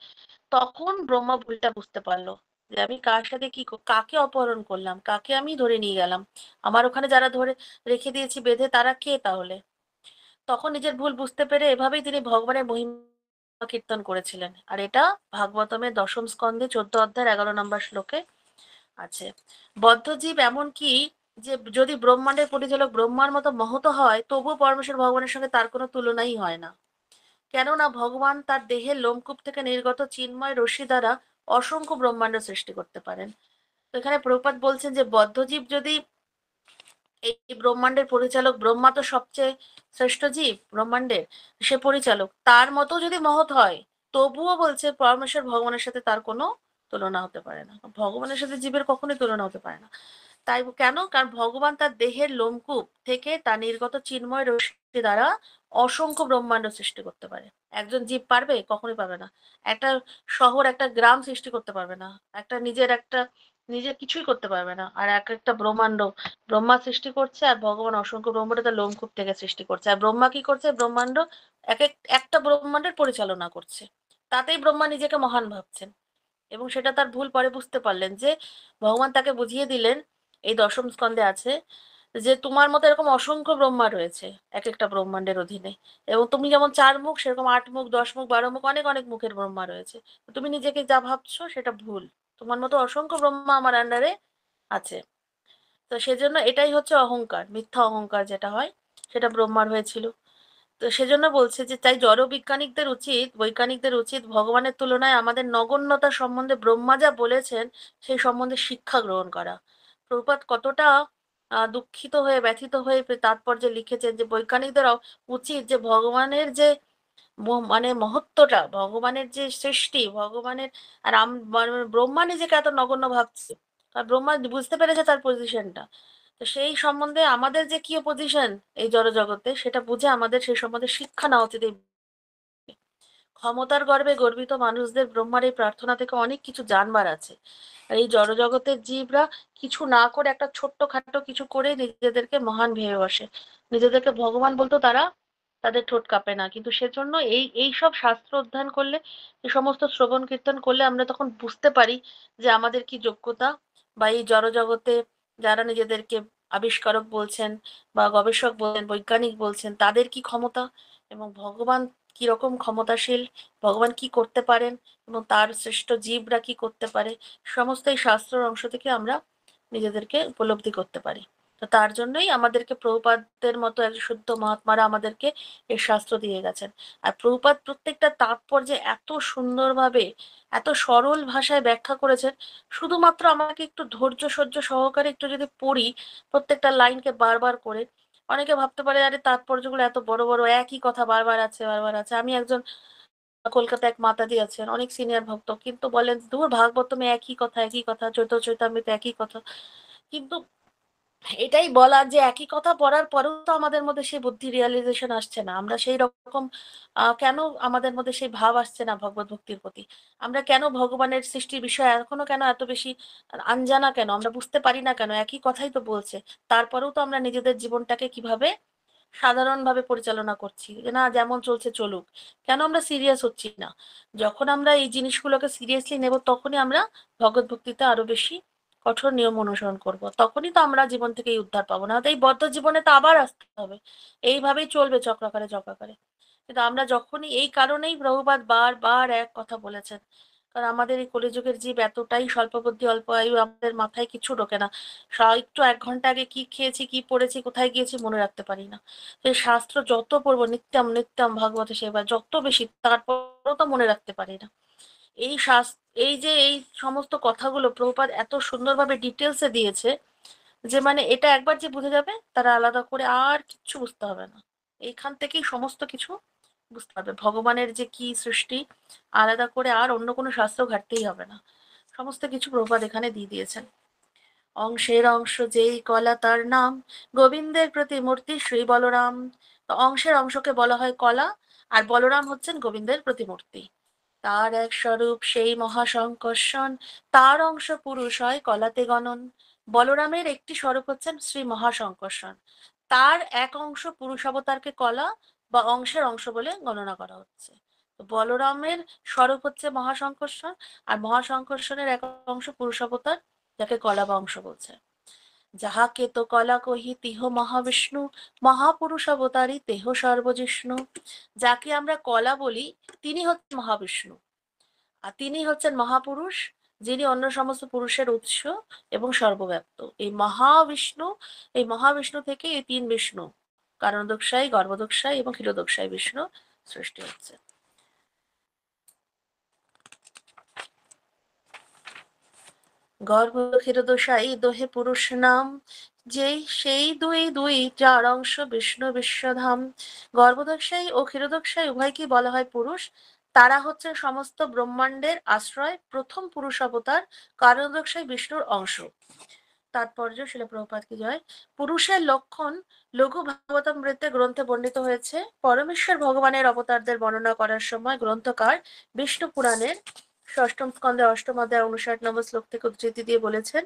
তখন ব্রহ্মা ভুলটা বুঝতে পারলো যে আমি কার সাথে কাকে অপহরণ করলাম, কাকে আমি ধরে নিয়ে গেলাম, আমার ওখানে যারা ধরে রেখে দিয়েছি বেঁধে তারা কে তাহলে। তখন নিজের ভুল বুঝতে পেরে এভাবেই তিনি ভগবানের মহিমা কীর্তন করেছিলেন। আর এটা ভাগবতমের 10ম স্কন্ধে 14 অধ্যায়ের 11 নম্বর শ্লোকে আছে। বদ্ধজীব এমন কি যে যদি ব্রহ্মাণ্ডের পরিচালক ব্রহ্মার মতো মহৎ হয়, তবুও পরমেশ্বর ভগবানের সঙ্গে তার কোনো তুলনাই হয় না। কেননা ভগবান তার দেহের লোমকূপ থেকে নির্গত চিন্ময় রশ্মি দ্বারা অসংখ্য ব্রহ্মাণ্ড সৃষ্টি করতে পারেন। তো এখানে প্রভুপাদ বলছেন যে বদ্ধজীব যদি এই ব্রহ্মাণ্ডের পরিচালক, ব্রহ্মা তো সবচেয়ে শ্রেষ্ঠ জীব ব্রহ্মাণ্ডের, সে পরিচালক, তার মতো যদি মহৎ হয়, তবুও বলছে পরমেশ্বর ভগবানের সাথে তার কোনো তুলনা হতে পারে না। ভগবানের সাথে জীবের কখনোই তুলনা হতে পারে না। তাই কেন? কারণ ভগবান তার দেহের লোমকূপ থেকে তার নির্গত চিন্ময় রশ্মি দ্বারা অসংখ্য ব্রহ্মাণ্ড সৃষ্টি করতে পারে। একজন জীব পারবে? কখনোই পারবে না। একটা শহর, একটা গ্রাম সৃষ্টি করতে পারবে না। নিজের কিছুই করতে পারবে না। আর এক একটা ব্রহ্মাণ্ড ব্রহ্মা সৃষ্টি করছে, আর ভগবান অসংখ্য ব্রহ্মাণ্ড তার লোমকূপ থেকে সৃষ্টি করছে। আর ব্রহ্মা কি করছে? ব্রহ্মাণ্ড একটা ব্রহ্মাণ্ডের পরিচালনা করছে। তাতেই ব্রহ্মা নিজেকে মহান ভাবছেন। এবং সেটা তার ভুল পরে বুঝতে পারলেন যে ভগবান তাকে বুঝিয়ে দিলেন, এই 10ম স্কন্ধে আছে যে তোমার মতো এরকম অসংখ্য ব্রহ্মা রয়েছে এক একটা ব্রহ্মাণ্ডের অধীনে, এবং তুমি যেমন 4 মুখ, সেরকম 8 মুখ, 10 মুখ, 12 মুখ, অনেক অনেক মুখের ব্রহ্মা রয়েছে। তুমি নিজেকে যা ভাবছো সেটা ভুল। তোমার মতো অসংখ্য ব্রহ্মা আমার আন্ডারে আছে। তো সেজন্য এটাই হচ্ছে অহংকার, মিথ্যা অহংকার যেটা হয়, সেটা ব্রহ্মার হয়েছিল। তো সেজন্য বলছে যে তাই জড় বৈজ্ঞানিকদের উচিত ভগবানের তুলনায় আমাদের নগণ্যতা সম্বন্ধে ব্রহ্মা যা বলেছেন সেই সম্বন্ধে শিক্ষা গ্রহণ করা। প্রভুপাদ কতটা দুঃখিত হয়ে ব্যথিত হয়ে তাৎপর্যে লিখেছেন যে বৈজ্ঞানিকদের উচিত যে ভগবানের যে মানে মহত্বটা, ভগবানের যে সৃষ্টি, ভগবানের আর মানে ব্রহ্মা নিজেকে এত নগণ্য ভাবছে, আর ব্রহ্মা বুঝতে পেরেছে তার পজিশনটা। তো সেই সম্বন্ধে আমাদের যে কি পজিশন এই জড়জগতে, সেটা বুঝে আমাদের সেই সম্বন্ধে শিক্ষা নেওয়া উচিত। ক্ষমতার গর্বে গর্বিত মানুষদের ব্রহ্মার এই প্রার্থনা থেকে অনেক কিছু জানবার আছে। আর এই জড়জগতের জীবরা কিছু না করে, একটা ছোট্ট খাটো কিছু করে নিজেদেরকে মহান ভেবে বসে, নিজেদেরকে ভগবান বলতো তারা, তাদের ঠোঁট কাঁপে না। কিন্তু সেজন্য এই সব শাস্ত্র অধ্যয়ন করলে, এই সমস্ত শ্রবণ কীর্তন করলে আমরা তখন বুঝতে পারি যে আমাদের কি যোগ্যতা, বা এই জড়জগতে যারা নিজেদেরকে আবিষ্কারক বলছেন বা গবেষক বলছেন, বৈজ্ঞানিক বলছেন, তাদের কি ক্ষমতা, এবং ভগবান কি রকম ক্ষমতাশীল, ভগবান কি করতে পারেন, এবং তার শ্রেষ্ঠ জীবরা কি করতে পারে, সমস্ত এই শাস্ত্রের অংশ থেকে আমরা নিজেদেরকে উপলব্ধি করতে পারি। তো তার জন্যই আমাদেরকে প্রভুপাদের মতো এক শুদ্ধ মহাত্মারা আমাদেরকে এই শাস্ত্র দিয়ে গেছেন। আর প্রভুপাদ প্রত্যেকটা তাৎপর্যে এত সুন্দরভাবে, এত সরল ভাষায় ব্যাখ্যা করেছেন। শুধুমাত্র আমাকে একটু ধৈর্য সহ্য সহকারে একটু যদি পড়ি প্রত্যেকটা লাইনকে বারবার করে, অনেকে ভাবতে পারে আরে তাৎপর্যগুলো এত বড় বড়, একই কথা বারবার আছে বারবার আছে। আমি একজন কলকাতায় এক মাতাদি আছেন, অনেক সিনিয়র ভক্ত, কিন্তু বলেন দূর ভাগবতমে একই কথা, একই কথা, চৈতামৃতে একই কথা। কিন্তু এটাই বলার যে একই কথা পড়ার পরেও তো আমাদের মধ্যে সেই বুদ্ধি রিয়ালাইজেশন আসছে না। আমরা সেই রকম কেন আমাদের মধ্যে সেই ভাব আসছে না ভগবত ভক্তির প্রতি? আমরা কেন ভগবানের সৃষ্টির বিষয়ে এখনো কেন এত বেশি আনজানা, কেন আমরা বুঝতে পারি না কেন? একই কথাই তো বলছে, তারপরেও তো আমরা নিজেদের জীবনটাকে কিভাবে সাধারণভাবে পরিচালনা করছি, যে না যেমন চলছে চলুক। কেন আমরা সিরিয়াস হচ্ছি না? যখন আমরা এই জিনিসগুলোকে সিরিয়াসলি নেব, তখনই আমরা ভগবত ভক্তিতে আরো বেশি কঠোর নিয়ম অনুসরণ করব, তখনই তো আমরা জীবন থেকে এই উদ্ধার পাবো। না তো এই বদ্ধ জীবনে তো আবার আসতে হবে, এইভাবেই চলবে চক্রাকারে চক্রাকারে। কিন্তু আমরা যখনই, এই কারণেই প্রভুপাদ বারবার এক কথা বলেছেন, কারণ আমাদের এই কলিযুগের জীব এতটাই স্বল্প বুদ্ধি, অল্প আয়ু, আমাদের মাথায় কিছু ঢোকে না। একটু 1 ঘন্টা আগে কি খেয়েছি, কি পড়েছি, কোথায় গিয়েছি মনে রাখতে পারি না। এই শাস্ত্র যত পড়বো, নিত্যম নিত্যম ভাগবত সেবা যত বেশি, তারপরেও তো মনে রাখতে পারি না। এই এই যে এই সমস্ত কথাগুলো প্রভুপাদ এত সুন্দরভাবে ডিটেলসে দিয়েছে যে মানে এটা একবার যে বুঝে যাবে, তারা আলাদা করে আর কিচ্ছু বুঝতে হবে না। এইখান থেকেই সমস্ত কিছু বুঝতে পারবে, ভগবানের যে কি সৃষ্টি, আলাদা করে আর অন্য কোনো শাস্ত্র ঘাটতেই হবে না। সমস্ত কিছু প্রভুপাদ এখানে দিয়ে দিয়েছেন। অংশের অংশ যেই কলা তার নাম, গোবিন্দের প্রতিমূর্তি শ্রী বলরাম। তো অংশের অংশকে বলা হয় কলা, আর বলরাম হচ্ছেন গোবিন্দের প্রতিমূর্তি। তার এক স্বরূপ সেই মহাসংকর্ষণ, তার অংশ পুরুষ হয় কলাতে গণন। বলরামের একটি স্বরূপ হচ্ছেন শ্রী মহাসংকর্ষণ, তার এক অংশ পুরুষ অবতারকে কলা বা অংশের অংশ বলে গণনা করা হচ্ছে। তো বলরামের স্বরূপ হচ্ছে মহাসংকর্ষণ, আর মহাসংকর্ষণের এক অংশ পুরুষ অবতার, যাকে কলা বা অংশ বলছে। যাহাকে তো কলা কহি তিহ মহাবিষ্ণু, মহাপুরুষ অবতারী তেহ সর্বজিষ্ণু। যাকে আমরা কলা বলি তিনি হচ্ছেন মহাবিষ্ণু, আর তিনি হচ্ছেন মহাপুরুষ, যিনি অন্য সমস্ত পুরুষের উৎস এবং সর্বব্যাপ্ত। এই মহাবিষ্ণু থেকে এই তিন বিষ্ণু, কারণদোষাই, গর্ভদোষাই এবং ক্ষীরদোষাই বিষ্ণু সৃষ্টি হচ্ছে। গর্ভ ক্ষীরদোষাই দোহে পুরুষ নাম, যেই সেই দুই দুই যার অংশ বিষ্ণু বিশ্বধাম। গর্ভদোষাই ও ক্ষীরদোষাই উভয়কেই বলা হয় পুরুষ। তারা হচ্ছে সমস্ত ব্রহ্মাণ্ডের আশ্রয়, প্রথম পুরুষ অবতার, কারণদোষাই বিষ্ণুর অংশ। তাৎপর্য শিল প্রভুপাদ কি জয়। পুরুষের লক্ষণ লঘু ভাগবতামৃতে গ্রন্থে বর্ণিত হয়েছে। পরমেশ্বর ভগবানের অবতারদের বর্ণনা করার সময় গ্রন্থকার বিষ্ণু পুরাণের ষষ্ঠম স্কন্ধে অষ্টম অধ্যায় 59 শ্লোক থেকে উদ্ধৃতি দিয়ে বলেছেন,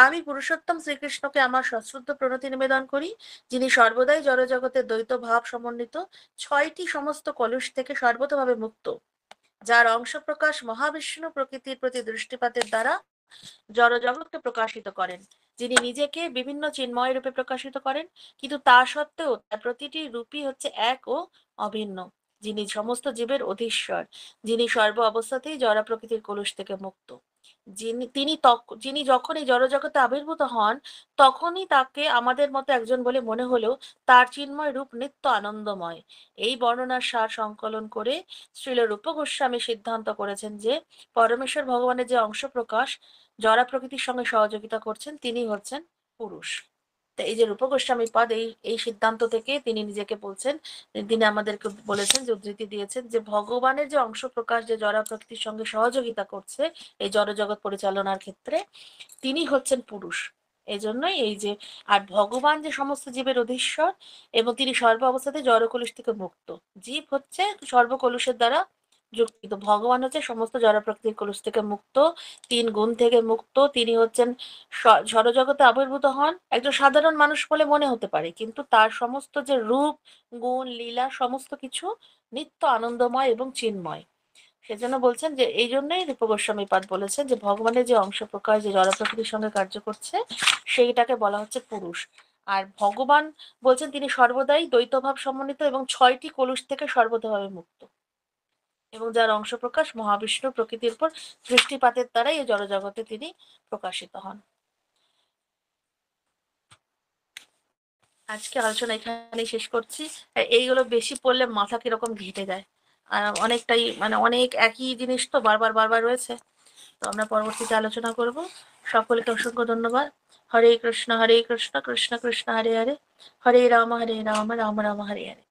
আমি পুরুষোত্তম শ্রীকৃষ্ণকে আমার সশ্রদ্ধ প্রণতি নিবেদন করি, যিনি সর্বদাই জড়জগতের দ্বৈত ভাব সমন্বিত, 6টি সমস্ত কলুষ থেকে সর্বতভাবে মুক্ত, যার অংশ প্রকাশ মহাবিষ্ণু প্রকৃতির প্রতি দৃষ্টিপাতের দ্বারা জড়জগৎকে প্রকাশিত করেন, যিনি নিজেকে বিভিন্ন চিন্ময় রূপে প্রকাশিত করেন, কিন্তু তা সত্ত্বেও তার প্রতিটি রূপই হচ্ছে এক ও অভিন্ন, যিনি সমস্ত জীবের অধীশ্বর, যিনি সর্ব অবস্থাতেই জড় প্রকৃতির কলুষ থেকে মুক্ত, যিনি যখন এই জড়জগতে আবির্ভূত হন তখনই তাকে আমাদের মতো একজন বলে মনে হলেও তার চিন্ময় রূপ নিত্য আনন্দময়। এই বর্ণনার সার সংকলন করে শ্রীল রূপ গোস্বামী সিদ্ধান্ত করেছেন যে পরমেশ্বর ভগবানের যে অংশ প্রকাশ জড়া প্রকৃতির সঙ্গে সহযোগিতা করছেন তিনি হচ্ছেন পুরুষ। তো এই যে রূপ গোস্বামী পাদ এই এই সিদ্ধান্ত থেকে তিনি নিজেকে বলছেন, তিনি আমাদেরকে বলেছেন, যে উদ্ধৃতি দিয়েছেন যে ভগবানের যে অংশ প্রকাশ যে জড়া প্রকৃতির সঙ্গে সহযোগিতা করছে এই জড় জগৎ পরিচালনার ক্ষেত্রে, তিনি হচ্ছেন পুরুষ। এই জন্যই এই যে, আর ভগবান যে সমস্ত জীবের অধীশ্বর এবং তিনি সর্ব অবস্থাতে জড়কলুষ থেকে মুক্ত, জীব হচ্ছে সর্বকলুষের দ্বারা যুক্ত, ভগবান হচ্ছে সমস্ত জড় প্রকৃতির কলুষ থেকে মুক্ত, 3 গুণ থেকে মুক্ত। তিনি হচ্ছেন জড়জগতে আবির্ভূত হন একজন সাধারণ মানুষ বলে মনে হতে পারে, কিন্তু তার সমস্ত যে রূপ, গুণ, লীলা সমস্ত কিছু নিত্য আনন্দময় এবং চিন্ময়। সেজন্য বলছেন যে এই জন্যই রূপ গোস্বামী পাদ বলেছেন যে ভগবানের যে অংশ প্রকাশ যে জড় প্রকৃতির সঙ্গে কার্য করছে সেইটাকে বলা হচ্ছে পুরুষ। আর ভগবান বলছেন তিনি সর্বদাই দ্বৈতভাব সমন্বিত এবং 6টি কলুষ থেকে সর্বতভাবে মুক্ত, এবং যার অংশ প্রকাশ মহাবিষ্ণু প্রকৃতির উপর দৃষ্টিপাতের দ্বারাই এই জড়জগতে তিনি প্রকাশিত হন। আজকে আলোচনা এখানেই শেষ করছি। এইগুলো বেশি পড়লে মাথা কিরকম ঘেটে যায়, আর অনেকটাই মানে অনেক একই জিনিস তো বারবার বারবার রয়েছে। তো আমরা পরবর্তীতে আলোচনা করব। সকলকে অসংখ্য ধন্যবাদ। হরে কৃষ্ণ কৃষ্ণ কৃষ্ণ হরে হরে, হরে রাম রাম রাম হরে হরে।